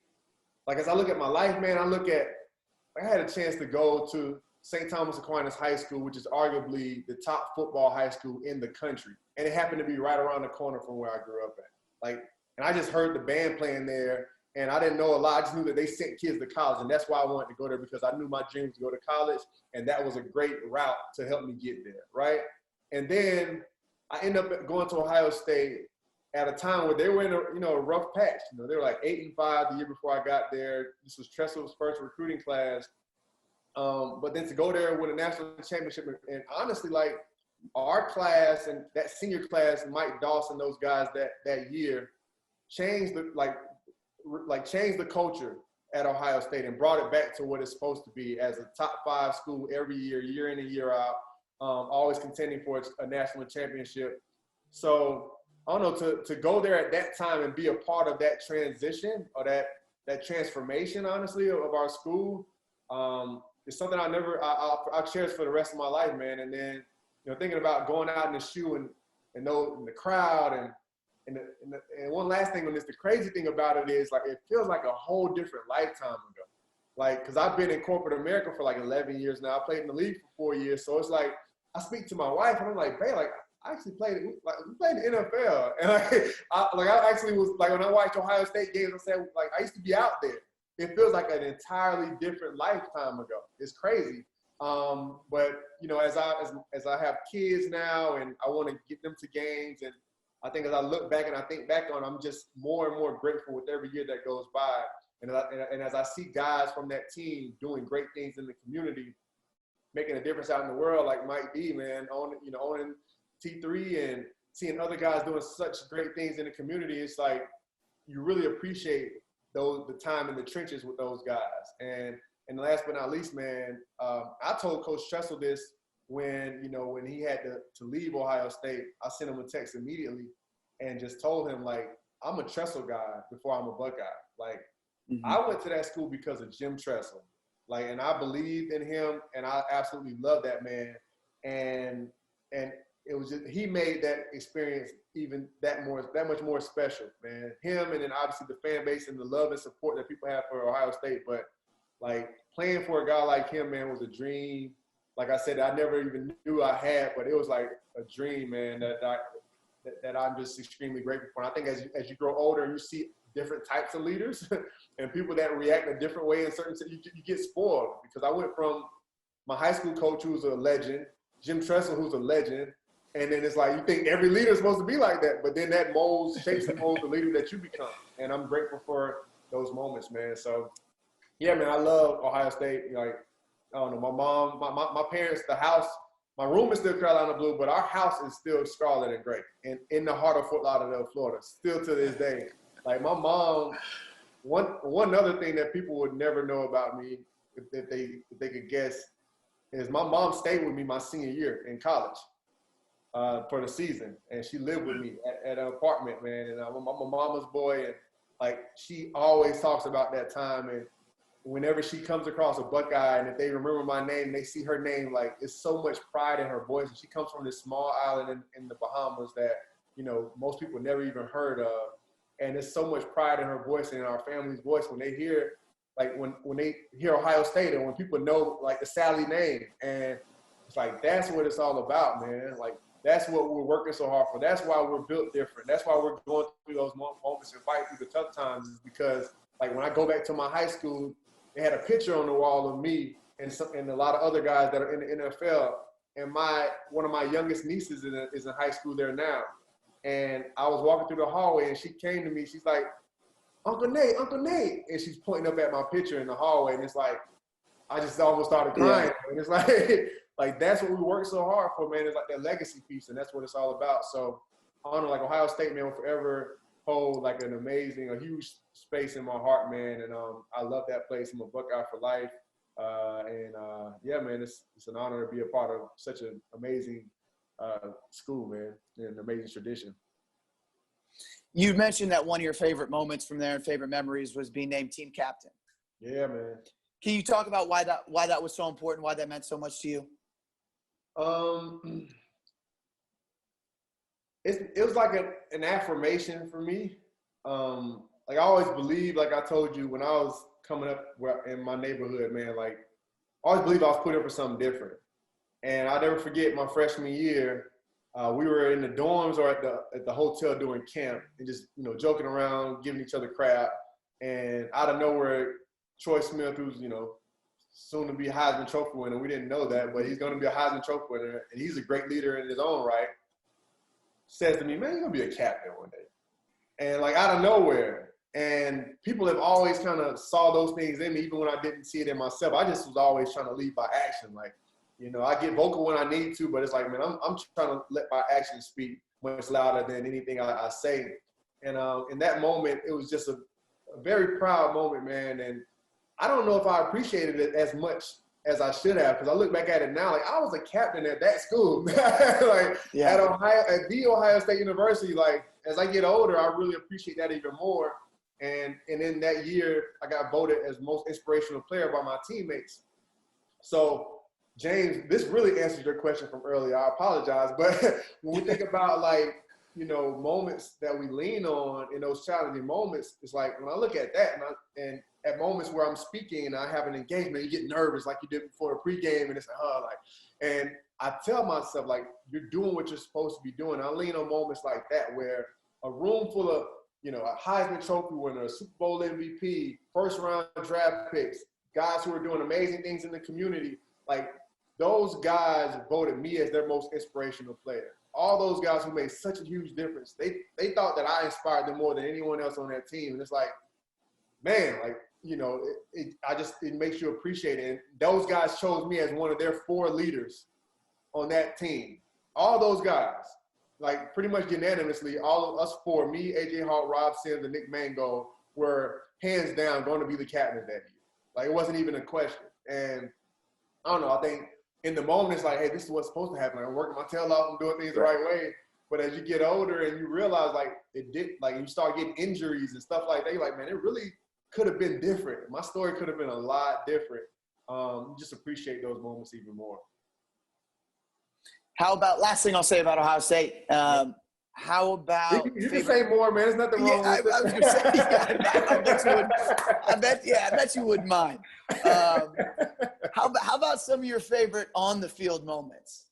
like as I look at my life, man, I had a chance to go to St. Thomas Aquinas High School, which is arguably the top football high school in the country. And it happened to be right around the corner from where I grew up at. Like, and I just heard the band playing there, and I didn't know a lot. I just knew that they sent kids to college, and that's why I wanted to go there, because I knew my dream was to go to college, and that was a great route to help me get there, right? And then I ended up going to Ohio State at a time where they were in a rough patch. You know, they were like 8-5 the year before I got there. This was Tressel's first recruiting class. But then to go there and win a national championship, and honestly, like our class and that senior class, Mike Dawson, those guys that year changed changed the culture at Ohio State and brought it back to what it's supposed to be as a top 5 school every year in and year out, always contending for a national championship. So I don't know, to go there at that time and be a part of that transition or that transformation, honestly, of our school, it's something I'll cherish for the rest of my life, man. And then, you know, thinking about going out in the shoe and the crowd and and one last thing on this, the crazy thing about it is, like, it feels like a whole different lifetime ago. Like, because I've been in corporate America for like 11 years now. I played in the league for 4 years. So it's like, I speak to my wife and I'm like, babe, like, I actually played, like, we played in the NFL. And I actually was, like, when I watched Ohio State games, I said, like, I used to be out there. It feels like an entirely different lifetime ago. It's crazy. But, you know, as I have kids now and I want to get them to games, and I think as I look back and I think back on, I'm just more and more grateful with every year that goes by. And as I see guys from that team doing great things in the community, making a difference out in the world, like Mike D, man, owning T3 and seeing other guys doing such great things in the community, it's like you really appreciate the time in the trenches with those guys. And last but not least, man, I told Coach Tressel this when he had to leave Ohio State. I sent him a text immediately and just told him, like, I'm a Tressel guy before I'm a Buckeye. Like, I went to that school because of Jim Tressel. Like, and I believed in him, and I absolutely love that man. And it was just, he made that experience even that much more special, man. Him, and then obviously the fan base and the love and support that people have for Ohio State. But like, playing for a guy like him, man, was a dream. Like I said, I never even knew I had, but it was like a dream, man, that I'm just extremely grateful for. And I think as you grow older and you see different types of leaders and people that react a different way in certain, you get spoiled. Because I went from my high school coach, who's a legend, Jim Tressel, who's a legend, and then it's like you think every leader is supposed to be like that, but then that shapes and molds the leader that you become. And I'm grateful for those moments, man. So, yeah, man, I love Ohio State. Like, I don't know, my mom, my parents, the house, my room is still Carolina blue, but our house is still scarlet and gray, and in the heart of Fort Lauderdale, Florida, still to this day. Like, my mom, one other thing that people would never know about me, if they could guess, is my mom stayed with me my senior year in college for the season, and she lived with me at an apartment, man. And I'm a mama's boy, and like, she always talks about that time. And whenever she comes across a Buckeye, and if they remember my name, they see her name, like, it's so much pride in her voice. And she comes from this small island in the Bahamas that, you know, most people never even heard of. And there's so much pride in her voice and in our family's voice when they hear, like, when they hear Ohio State, and when people know, like, the Salley name. And it's like, that's what it's all about, man. Like, that's what we're working so hard for. That's why we're built different. That's why we're going through those moments and fighting through the tough times, is because, like, when I go back to my high school, they had a picture on the wall of me and a lot of other guys that are in the NFL. And one of my youngest nieces is in high school there now. And I was walking through the hallway, and she came to me. She's like, Uncle Nate. And she's pointing up at my picture in the hallway. And it's like, I just almost started crying. Yeah. And it's like that's what we work so hard for, man. It's like that legacy piece, and that's what it's all about. So I know, like, Ohio State, man, will forever hold like a huge space in my heart, man. And I love that place. I'm a Buckeye for life. Yeah, man, it's an honor to be a part of such an amazing school, man, and an amazing tradition. You mentioned that one of your favorite moments from there and favorite memories was being named team captain. Yeah, man. Can you talk about why that was so important, why that meant so much to you? It was like an affirmation for me. Like, I always believed, like I told you, when I was coming up in my neighborhood, man, like, I always believed I was put up for something different. And I'll never forget my freshman year, we were in the dorms or at the hotel doing camp and just, you know, joking around, giving each other crap. And out of nowhere, Troy Smith, who's, you know, soon to be a Heisman Trophy winner, we didn't know that, but he's going to be a Heisman Trophy winner, and he's a great leader in his own right, says to me, man, you're going to be a captain one day. And, like, out of nowhere. And people have always kind of saw those things in me, even when I didn't see it in myself. I just was always trying to lead by action. Like, you know, I get vocal when I need to, but it's like, man, I'm trying to let my actions speak much louder than anything I say. And in that moment, it was just a very proud moment, man. And I don't know if I appreciated it as much as I should have, because I look back at it now, like, I was a captain at that school, like, yeah. at the Ohio State University. Like, as I get older, I really appreciate that even more. And in that year, I got voted as most inspirational player by my teammates. So, James, this really answers your question from earlier. I apologize, but when we think about, like, moments that we lean on in those challenging moments, it's like when I look at that and at moments where I'm speaking and I have an engagement, you get nervous like you did before a pregame, and it's and I tell myself, like, you're doing what you're supposed to be doing. I lean on moments like that where a room full of, a Heisman Trophy winner, a Super Bowl MVP, first round draft picks, guys who are doing amazing things in the community, like those guys voted me as their most inspirational player. All those guys who made such a huge difference, they thought that I inspired them more than anyone else on that team. And it's like, man, like, it makes you appreciate it. And those guys chose me as one of their 4 leaders on that team. All those guys, like pretty much unanimously, all of us 4, me, AJ Hawk, Rob Sims, and Nick Mango, were hands down going to be the captains that year. Like, it wasn't even a question. And I don't know, I think in the moment it's like, hey, this is what's supposed to happen. I'm working my tail off and doing things the right way. But as you get older and you realize, like, you start getting injuries and stuff like that, you're like, man, it really could have been different. My story could have been a lot different. You just appreciate those moments even more. How about, last thing I'll say about Ohio State, how about you can say more, man. There's nothing wrong with it. I was going to say, I bet you wouldn't mind. How about some of your favorite on the field moments?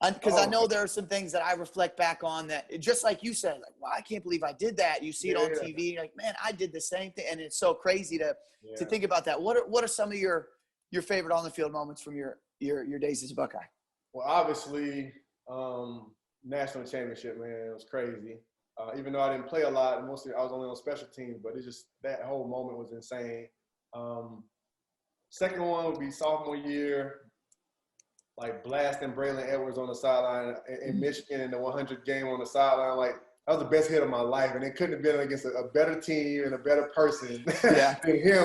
Because I know there are some things that I reflect back on that, just like you said, like, wow, I can't believe I did that. You see it on TV, you're like, man, I did the same thing. And it's so crazy to think about that. What are some of your favorite on the field moments from your days as a Buckeye? Well, obviously, national championship, man, it was crazy. Even though I didn't play a lot, mostly I was only on special teams, but it's just, that whole moment was insane. Second one would be sophomore year, like blasting Braylon Edwards on the sideline in Michigan in the 100 game on the sideline. Like, that was the best hit of my life, and it couldn't have been against a better team and a better person than him.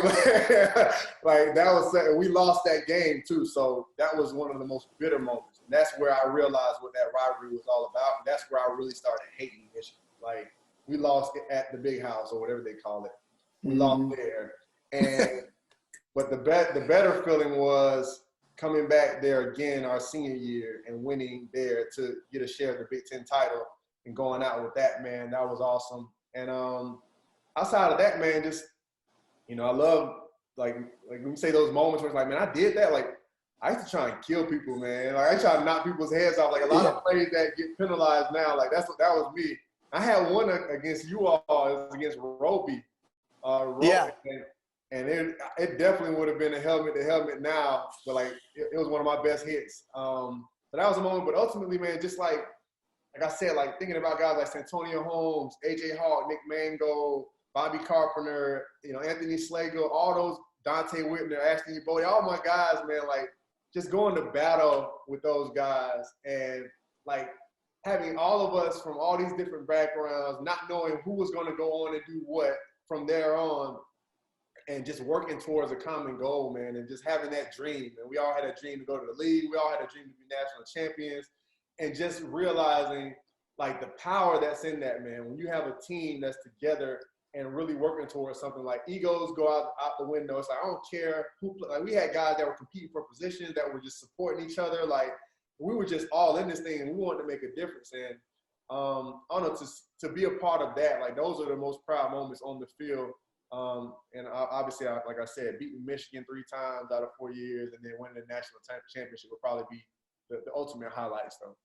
Like, that was, we lost that game too, so that was one of the most bitter moments. And that's where I realized what that rivalry was all about. And that's where I really started hating Michigan. Like, we lost at the Big House, or whatever they call it. We lost there, and but the better feeling was coming back there again our senior year and winning there to get a share of the Big Ten title. And going out with that, man, that was awesome. And outside of that, man, just, I love, like when you say those moments where it's like, man, I did that. Like, I used to try and kill people, man. Like, I try to knock people's heads off. Like, a lot of plays that get penalized now, like, that was me. I had one against you all, it was against Roby. And it definitely would have been a helmet to helmet now, but, like, it was one of my best hits. So that was a moment. But ultimately, man, just like I said, like, thinking about guys like Santonio Holmes, AJ Hawk, Nick Mango, Bobby Carpenter, Anthony Slagle, all those, Dante Whitner, Ashton Yeboah, all my guys, man, like, just going to battle with those guys and, like, having all of us from all these different backgrounds, not knowing who was going to go on and do what from there on, and just working towards a common goal, man, and just having that dream. And we all had a dream to go to the league. We all had a dream to be national champions. And just realizing, like, the power that's in that, man. When you have a team that's together and really working towards something, like, egos go out the window. It's like, I don't care who. Like, we had guys that were competing for positions, that were just supporting each other. Like, we were just all in this thing, and we wanted to make a difference. And I don't know, to be a part of that, like, those are the most proud moments on the field. And obviously, like I said, beating Michigan 3 times out of 4 years, and then winning the national championship would probably be the ultimate highlights, though.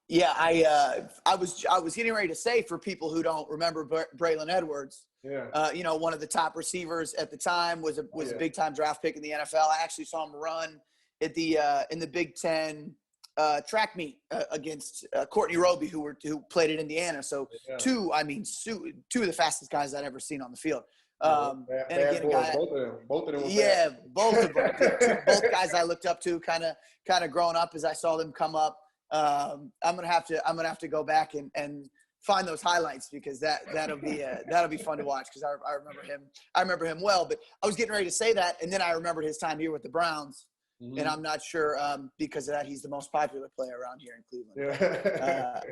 Yeah, I was getting ready to say, for people who don't remember Braylon Edwards, one of the top receivers at the time, was a big time draft pick in the NFL. I actually saw him run at the in the Big Ten track meet against Courtney Roby, who played at Indiana. So two of the fastest guys I'd ever seen on the field. And again, both of them. Yeah, both of them. Both guys I looked up to, kind of growing up as I saw them come up. I'm gonna have to go back and find those highlights, because that'll be fun to watch, because I remember him well. But I was getting ready to say that, and then I remembered his time here with the Browns. Mm-hmm. And I'm not sure, because of that, he's the most popular player around here in Cleveland.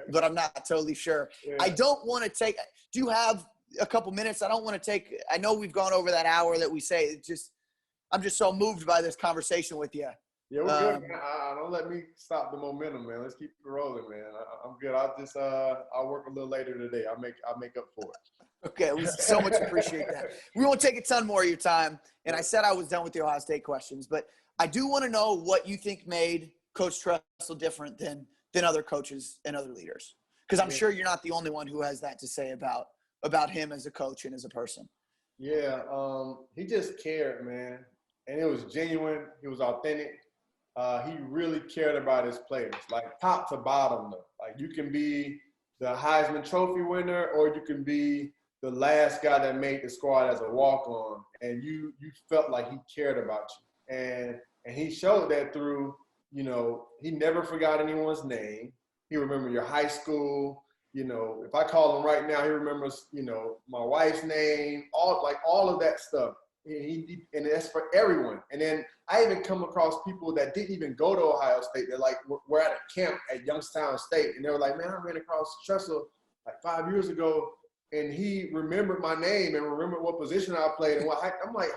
But I'm not totally sure. Yeah. I don't want to take – do you have a couple minutes? I don't want to take – I know we've gone over that hour that we say. I'm just so moved by this conversation with you. Yeah, we're good, man. Don't let me stop the momentum, man. Let's keep it rolling, man. I'm good. I'll work a little later today. I'll make up for it. Okay, we so much appreciate that. We won't take a ton more of your time. And I said I was done with the Ohio State questions, but I do want to know what you think made Coach Tressel different than other coaches and other leaders. Because I'm sure you're not the only one who has that to say about him as a coach and as a person. Yeah, he just cared, man. And it was genuine. He was authentic. He really cared about his players, like top to bottom. Though. Like you can be the Heisman Trophy winner, or you can be the last guy that made the squad as a walk-on, and you felt like he cared about you. And he showed that through, you know, he never forgot anyone's name. He remembered your high school. You know, if I call him right now, he remembers, you know, my wife's name, all of that stuff. And that's for everyone. And then I even come across people that didn't even go to Ohio State. They're like, we're at a camp at Youngstown State. And they were like, man, I ran across Tressel like 5 years ago. And he remembered my name and remembered what position I played. And I'm like,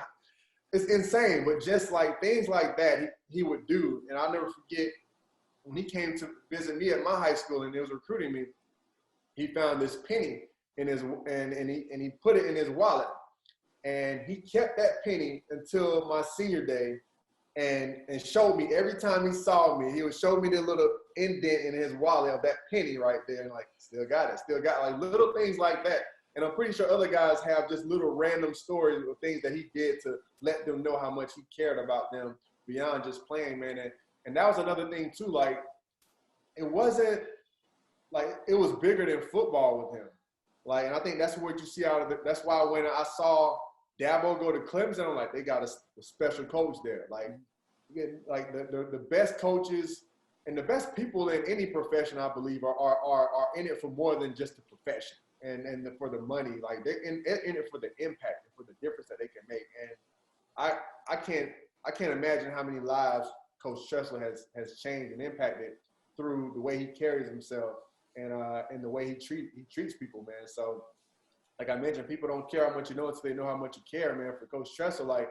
it's insane. But just like things like that, he would do. And I'll never forget when he came to visit me at my high school and he was recruiting me, he found this penny in his, and he put it in his wallet. And he kept that penny until my senior day and showed me every time he saw me, he would show me the little indent in his wallet of that penny right there. And like, still got it, like little things like that. And I'm pretty sure other guys have just little random stories of things that he did to let them know how much he cared about them beyond just playing, man. And that was another thing too, like, it wasn't like, it was bigger than football with him. Like, and I think that's what you see out of it. That's why when I saw Dabo go to Clemson, I'm like, they got a special coach there. Like the best coaches and the best people in any profession, I believe, are in it for more than just the profession and for the money. Like they're in it for the impact and for the difference that they can make. And I can't imagine how many lives Coach Tressel has changed and impacted through the way he carries himself and the way he treats people, man. So, like I mentioned, people don't care how much you know until they know how much you care, man. For Coach Tressel, like,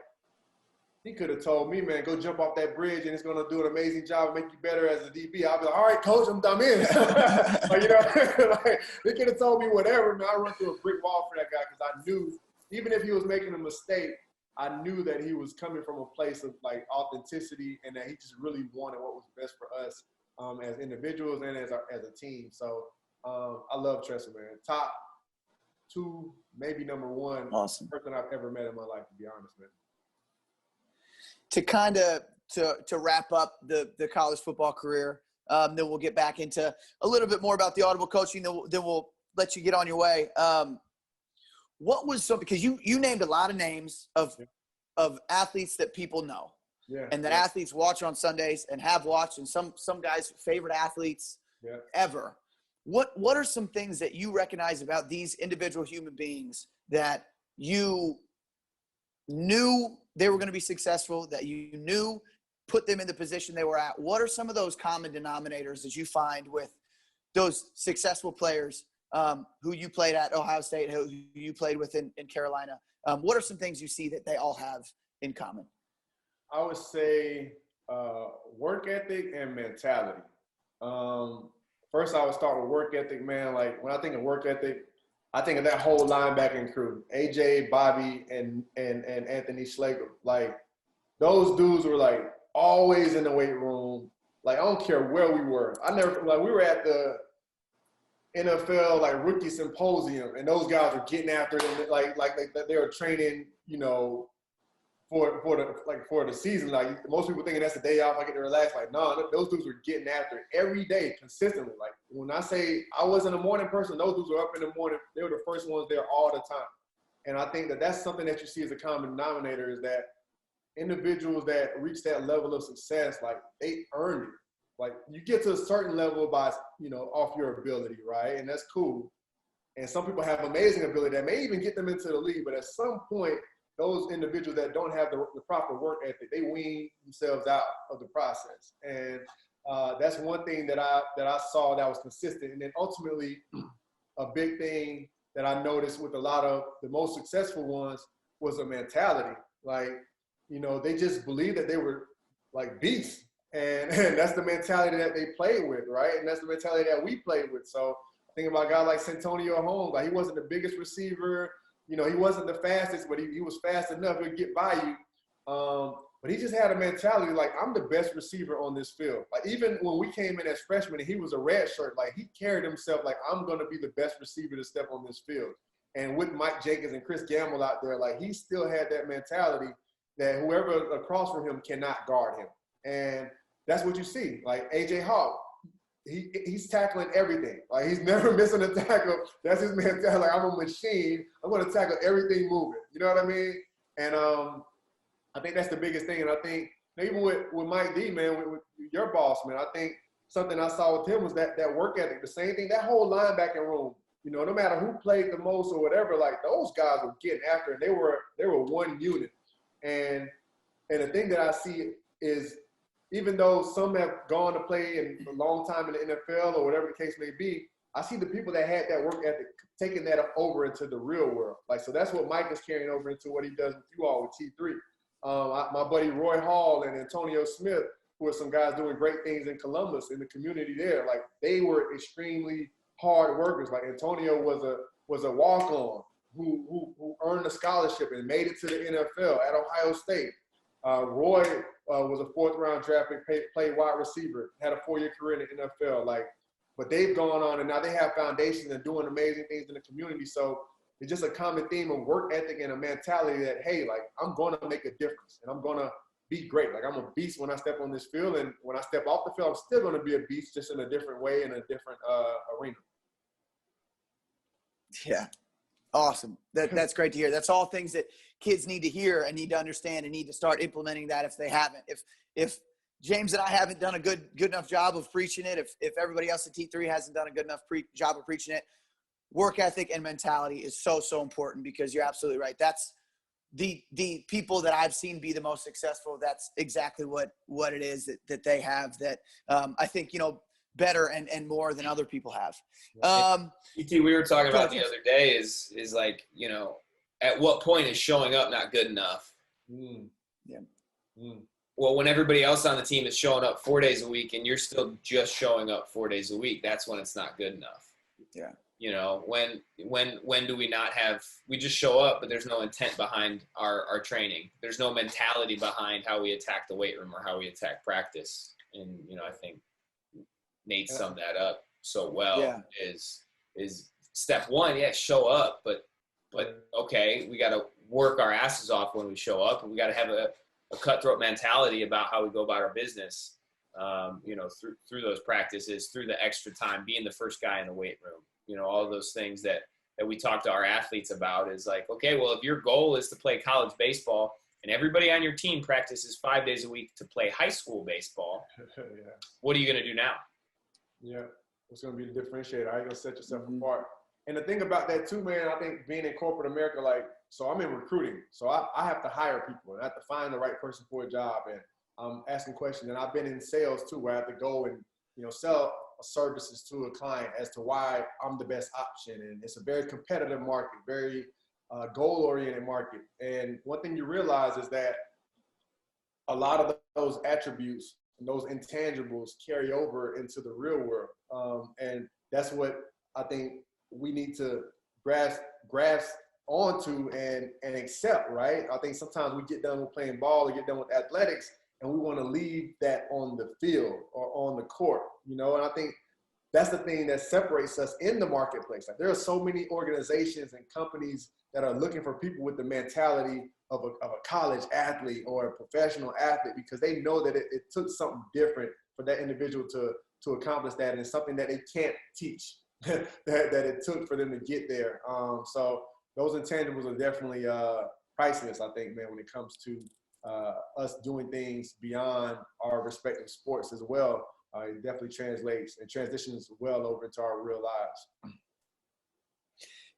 he could have told me, man, go jump off that bridge and it's going to do an amazing job and make you better as a DB. I'll be like, all right, coach, I'm in. Like, you know, like, they could have told me whatever, man. I run through a brick wall for that guy because I knew, even if he was making a mistake, I knew that he was coming from a place of, like, authenticity and that he just really wanted what was best for us as individuals and as a team. So I love Tressel, man. Top 2, maybe number 1 awesome person I've ever met in my life, to be honest, man. To kind of to wrap up the college football career, then we'll get back into a little bit more about the Audible coaching. Then we'll let you get on your way. What was because you named a lot of names of athletes that people know, and that athletes watch on Sundays and have watched, and some guys' favorite athletes ever. What are some things that you recognize about these individual human beings that you knew they were going to be successful, that you knew put them in the position they were at? What are some of those common denominators that you find with those successful players who you played at Ohio State, who you played with in Carolina? What are some things you see that they all have in common? I would say work ethic and mentality. First, I would start with work ethic, man. Like, when I think of work ethic, I think of that whole linebacking crew, AJ, Bobby, and Anthony Schlegel. Like, those dudes were, like, always in the weight room. Like, I don't care where we were. We were at the NFL, like, rookie symposium, and those guys were getting after it. Like they were training, you know, for the season. Like, most people thinking that's the day off, I get to relax. Like, no, those dudes were getting after it every day consistently. Like, when I say I wasn't a morning person, those dudes were up in the morning. They were the first ones there all the time. And I think that that's something that you see as a common denominator, is that individuals that reach that level of success, like, they earned it. Like, you get to a certain level by, you know, off your ability, right? And that's cool. And some people have amazing ability that may even get them into the league, but at some point, those individuals that don't have the proper work ethic, they wean themselves out of the process. And that's one thing that I saw that was consistent. And then ultimately, a big thing that I noticed with a lot of the most successful ones was a mentality. Like, you know, they just believed that they were, like, beasts. And that's the mentality that they play with, right? And that's the mentality that we play with. So think about a guy like Santonio Holmes. Like, he wasn't the biggest receiver. You know, he wasn't the fastest, but he was fast enough to get by you. But he just had a mentality like, I'm the best receiver on this field. Like, even when we came in as freshmen and he was a red shirt, like, he carried himself like, I'm going to be the best receiver to step on this field. And with Mike Jenkins and Chris Gamble out there, like, he still had that mentality that whoever across from him cannot guard him. And that's what you see. Like, A.J. Hawk, he's tackling everything. Like, he's never missing a tackle. That's his mentality. Like, I'm a machine. I'm going to tackle everything moving. You know what I mean? And I think that's the biggest thing. And I think even with Mike D, man, with your boss, man, I think something I saw with him was that work ethic. The same thing, that whole linebacking room. You know, no matter who played the most or whatever, like, those guys were getting after it. They were one unit. And the thing that I see is, even though some have gone to play in a long time in the NFL or whatever the case may be, I see the people that had that work ethic taking that over into the real world. Like, so that's what Mike is carrying over into what he does with you all with T3. My buddy Roy Hall and Antonio Smith, who are some guys doing great things in Columbus, in the community there, like, they were extremely hard workers. Like, Antonio was a walk-on who earned a scholarship and made it to the NFL at Ohio State. Roy was a fourth-round draft pick, played wide receiver, had a 4-year career in the NFL. Like, but they've gone on and now they have foundations and doing amazing things in the community. So it's just a common theme of work ethic and a mentality that, hey, like, I'm going to make a difference and I'm going to be great. Like, I'm a beast when I step on this field, and when I step off the field, I'm still going to be a beast, just in a different way, in a different arena. Yeah. Awesome. That's great to hear. That's all things that kids need to hear and need to understand and need to start implementing that if they haven't. If James and I haven't done a good enough job of preaching it, if everybody else at T3 hasn't done a good enough job of preaching it, work ethic and mentality is so important, because you're absolutely right. That's the people that I've seen be the most successful. That's exactly what it is that they have, that I think, you know, better and more than other people have. ET, we were talking about the other day is like, you know, at what point is showing up not good enough? Yeah. Well, when everybody else on the team is showing up 4 days a week and you're still just showing up 4 days a week, that's when it's not good enough. Yeah. You know, when do we not have, we just show up, but there's no intent behind our training. There's no mentality behind how we attack the weight room or how we attack practice. And, you know, I think Nate summed that up so well. Yeah. Is step one, show up, but okay, we got to work our asses off when we show up, and we got to have a cutthroat mentality about how we go about our business. You know, through those practices, through the extra time, being the first guy in the weight room. You know, all of those things that we talk to our athletes about is like, okay, well, if your goal is to play college baseball and everybody on your team practices 5 days a week to play high school baseball, what are you going to do now? Yeah, what's going to be the differentiator? How are you going to set yourself apart? And the thing about that too, man, I think being in corporate America, like, so I'm in recruiting. So I have to hire people and I have to find the right person for a job. And I'm asking questions. And I've been in sales too, where I have to go and, you know, sell services to a client as to why I'm the best option. And it's a very competitive market, very goal-oriented market. And one thing you realize is that a lot of those attributes and those intangibles carry over into the real world. And that's what I think we need to grasp onto and accept, right? I think sometimes we get done with playing ball or get done with athletics and we want to leave that on the field or on the court, you know? And I think that's the thing that separates us in the marketplace. Like, there are so many organizations and companies that are looking for people with the mentality of a college athlete or a professional athlete, because they know that it took something different for that individual to accomplish that. And it's something that they can't teach that it took for them to get there. So those intangibles are definitely priceless, I think, man, when it comes to us doing things beyond our respective sports as well. It definitely translates and transitions well over into our real lives.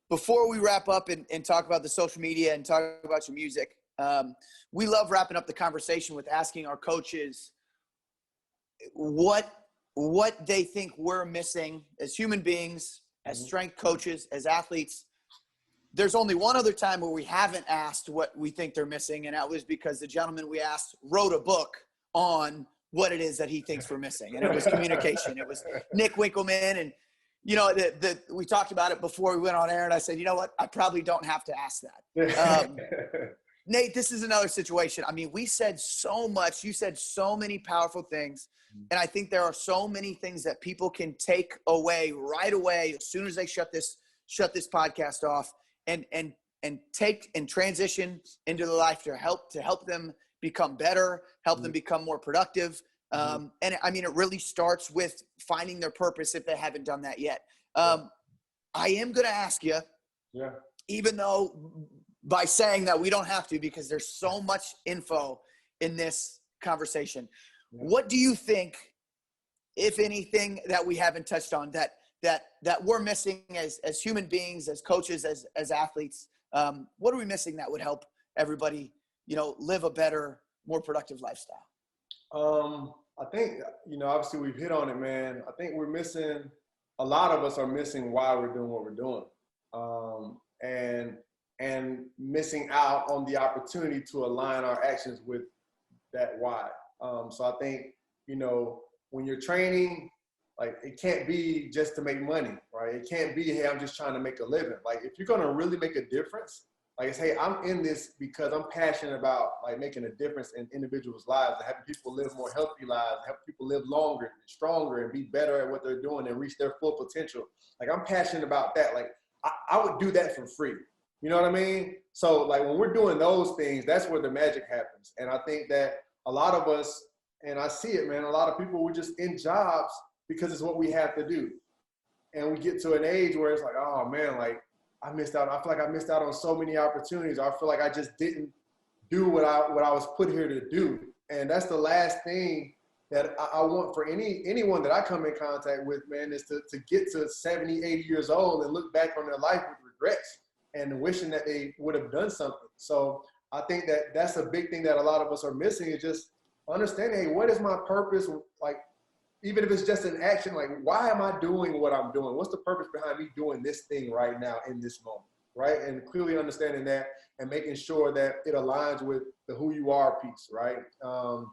Before we wrap up and talk about the social media and talk about your music, we love wrapping up the conversation with asking our coaches what they think we're missing as human beings, as strength coaches, as athletes. There's only one other time where we haven't asked what we think they're missing, and that was because the gentleman we asked wrote a book on what it is that he thinks we're missing. And it was communication. It was Nick Winkelman. And, you know, we talked about it before we went on air, and I said, you know what? I probably don't have to ask that. Nate, this is another situation. I mean, we said so much. You said so many powerful things. And I think there are so many things that people can take away right away as soon as they shut this podcast off and take and transition into the life to help them become better, help them become more productive. And I mean, it really starts with finding their purpose if they haven't done that yet. I am going to ask you, even though by saying that we don't have to, because there's so much info in this conversation. What do you think, if anything, that we haven't touched on that we're missing as human beings, as coaches, as athletes? What are we missing that would help everybody, you know, live a better, more productive lifestyle? I think, you know, obviously we've hit on it, man. I think a lot of us are missing why we're doing what we're doing. And missing out on the opportunity to align our actions with that why. So I think, you know, when you're training, like, it can't be just to make money, right? It can't be, hey, I'm just trying to make a living. Like, if you're going to really make a difference, like, it's, hey, I'm in this because I'm passionate about, like, making a difference in individuals' lives, and helping people live more healthy lives, help people live longer and stronger and be better at what they're doing and reach their full potential. Like, I'm passionate about that. Like, I would do that for free. You know what I mean? So, like, when we're doing those things, that's where the magic happens. And I think that a lot of us, and I see it, man, a lot of people, we're just in jobs because it's what we have to do. And we get to an age where it's like, oh man, like, I missed out. I feel like I missed out on so many opportunities. I feel like I just didn't do what I was put here to do. And that's the last thing that I want for anyone that I come in contact with, man, is to get to 70, 80 years old and look back on their life with regrets and wishing that they would have done something. So I think that that's a big thing that a lot of us are missing, is just understanding, hey, what is my purpose? Like, even if it's just an action, like, why am I doing what I'm doing? What's the purpose behind me doing this thing right now in this moment, right? And clearly understanding that and making sure that it aligns with the who you are piece, right? So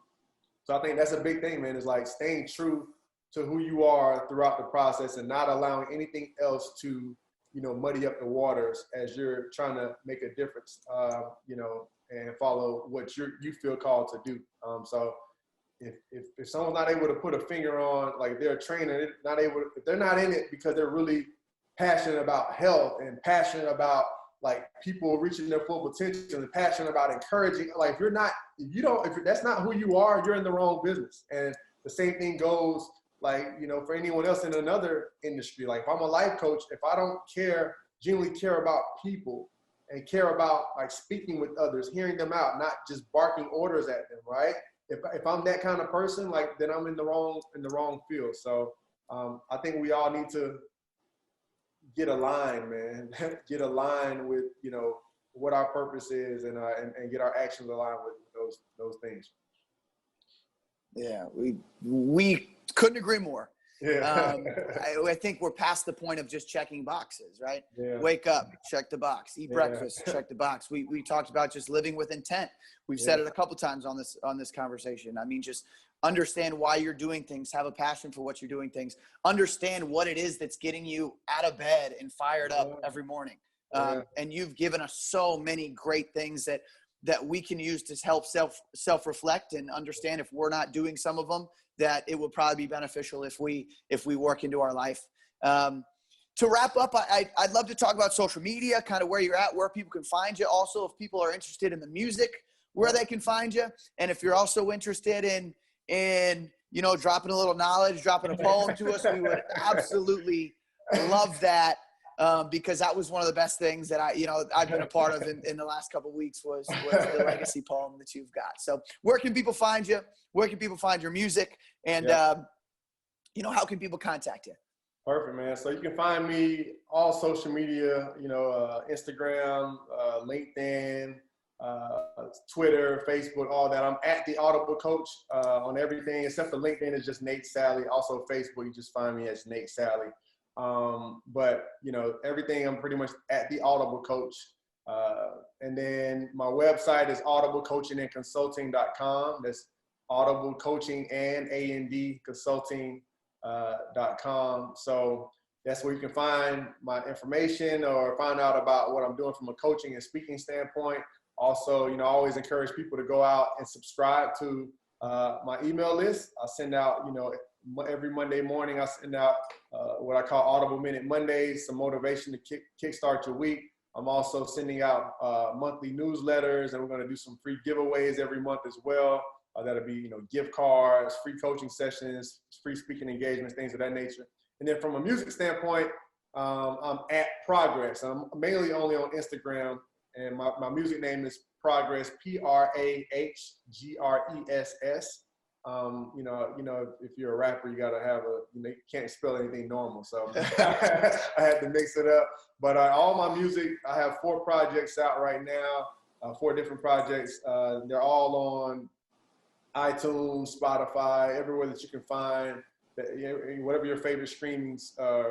I think that's a big thing, man, is like staying true to who you are throughout the process and not allowing anything else to, you know, muddy up the waters as you're trying to make a difference, you know, and follow what you feel called to do. So if someone's not able to put a finger on, like, they're a trainer, if they're not in it because they're really passionate about health and passionate about, like, people reaching their full potential and passionate about encouraging, like, if that's not who you are, you're in the wrong business. And the same thing goes, like, you know, for anyone else in another industry. Like, if I'm a life coach, if I don't genuinely care about people and care about, like, speaking with others, hearing them out, not just barking orders at them, right? If I'm that kind of person, like, then I'm in the wrong field. So I think we all need to get aligned, man. Get aligned with, you know, what our purpose is, and get our actions aligned with those things. Yeah, we couldn't agree more. Yeah. I think we're past the point of just checking boxes, right? Yeah. Wake up, check the box. Eat breakfast, check the box. We talked about just living with intent. We've said it a couple times on this conversation. I mean, just understand why you're doing things. Have a passion for what you're doing things. Understand what it is that's getting you out of bed and fired up every morning. And you've given us so many great things that we can use to help self-reflect and understand if we're not doing some of them, that it would probably be beneficial if we work into our life. To wrap up, I'd love to talk about social media, kind of where you're at, where people can find you. Also, if people are interested in the music, where they can find you. And if you're also interested in you know, dropping a little knowledge, dropping a poem to us, we would absolutely love that. Because that was one of the best things that I've been a part of in the last couple of weeks was the legacy poem that you've got. So where can people find you? Where can people find your music? And, you know, how can people contact you? Perfect, man. So you can find me all social media, you know, Instagram, LinkedIn, Twitter, Facebook, all that. I'm at the Audible Coach on everything except for LinkedIn is just Nate Salley. Also Facebook, you just find me as Nate Salley. But you know, everything, I'm pretty much at the Audible Coach. And then my website is audiblecoachingandconsulting.com. That's Audible Coaching and A&D Consulting.com. So that's where you can find my information or find out about what I'm doing from a coaching and speaking standpoint. Also, I always encourage people to go out and subscribe to my email list. I send out, every Monday morning, I send out what I call Audible Minute Mondays, some motivation to kickstart your week. I'm also sending out monthly newsletters, and we're going to do some free giveaways every month as well. That'll be, gift cards, free coaching sessions, free speaking engagements, things of that nature. And then from a music standpoint, I'm at Prahgress. I'm mainly only on Instagram, and my music name is Prahgress, Prahgress. If you're a rapper, you gotta have you can't spell anything normal. So I had to mix it up. But all my music, I have 4 projects out right now, 4 different projects. They're all on iTunes, Spotify, everywhere that you can find. Whatever your favorite streaming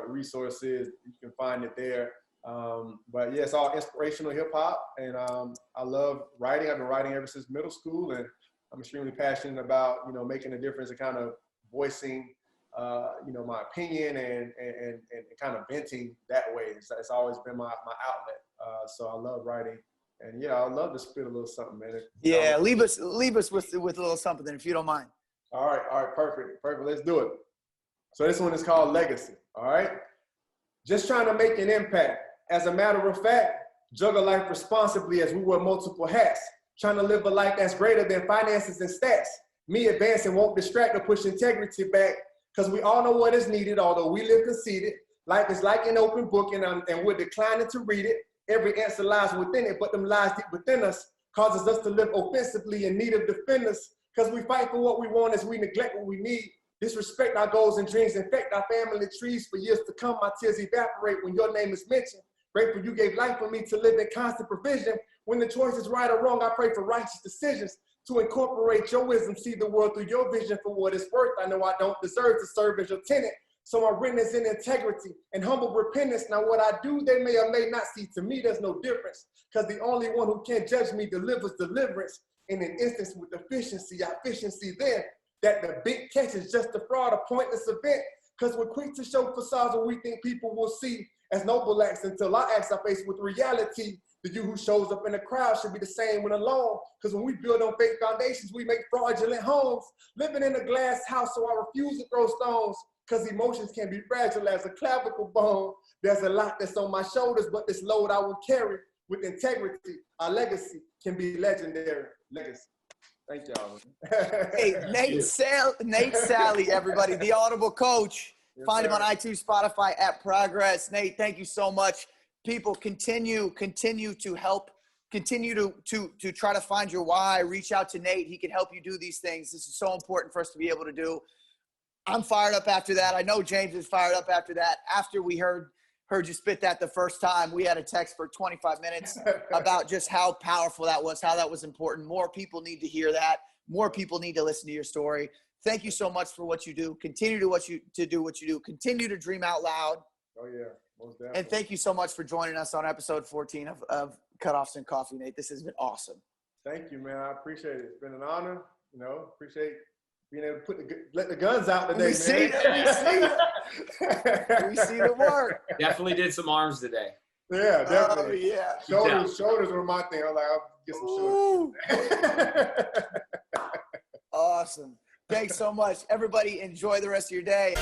resource is, you can find it there. But yeah, it's all inspirational hip hop, and I love writing. I've been writing ever since middle school, and I'm extremely passionate about making a difference and kind of voicing my opinion and kind of venting that way. It's always been my outlet. So I love writing, and yeah, I'd love to spit a little something, man. Yeah, leave us with a little something, if you don't mind. All right, perfect. Let's do it. So this one is called Legacy. All right, just trying to make an impact. As a matter of fact, juggle life responsibly as we wear multiple hats. Trying to live a life that's greater than finances and stats. Me advancing won't distract or push integrity back, because we all know what is needed, although we live conceited. Life is like an open book, and we're declining to read it. Every answer lies within it, but them lies deep within us causes us to live offensively in need of defenders, because we fight for what we want as we neglect what we need. Disrespect our goals and dreams, infect our family trees for years to come. My tears evaporate when your name is mentioned. Grateful you gave life for me to live in constant provision. When the choice is right or wrong, I pray for righteous decisions to incorporate your wisdom, see the world through your vision for what it's worth. I know I don't deserve to serve as your tenant, so my witness in integrity and humble repentance. Now what I do, they may or may not see. To me, there's no difference, because the only one who can judge me delivers deliverance in an instance with efficiency. Efficiency then, that the big catch is just a fraud, a pointless event, because we're quick to show facades what we think people will see as noble acts until our acts are faced with reality. The you who shows up in the crowd should be the same when alone, because when we build on fake foundations, we make fraudulent homes. Living in a glass house, so I refuse to throw stones, because emotions can be fragile as a clavicle bone. There's a lot that's on my shoulders, but this load I will carry with integrity. Our legacy can be legendary. Legacy. Thank y'all. Hey, Nate Salley, everybody, the Audible Coach. Yes, Find him sir. on iTunes, Spotify, at Prahgress. Nate, thank you so much. People, continue to help, continue to try to find your why. Reach out to Nate. He can help you do these things. This is so important for us to be able to do. I'm fired up after that. I know James is fired up after that. After we heard you spit that the first time, we had a text for 25 minutes about just how powerful that was, how that was important. More people need to hear that. More people need to listen to your story. Thank you so much for what you do. Continue to do what you do. Continue to dream out loud. Oh yeah, most definitely. And thank you so much for joining us on episode 14 of Cutoffs and Coffee, Nate. This has been awesome. Thank you, man. I appreciate it. It's been an honor. Appreciate being able to let the guns out today, We see the work. Definitely did some arms today. Yeah, definitely. Oh, yeah. Shoulders were my thing. I'm like, I'll get some shoulders. Awesome. Thanks so much. Everybody, enjoy the rest of your day.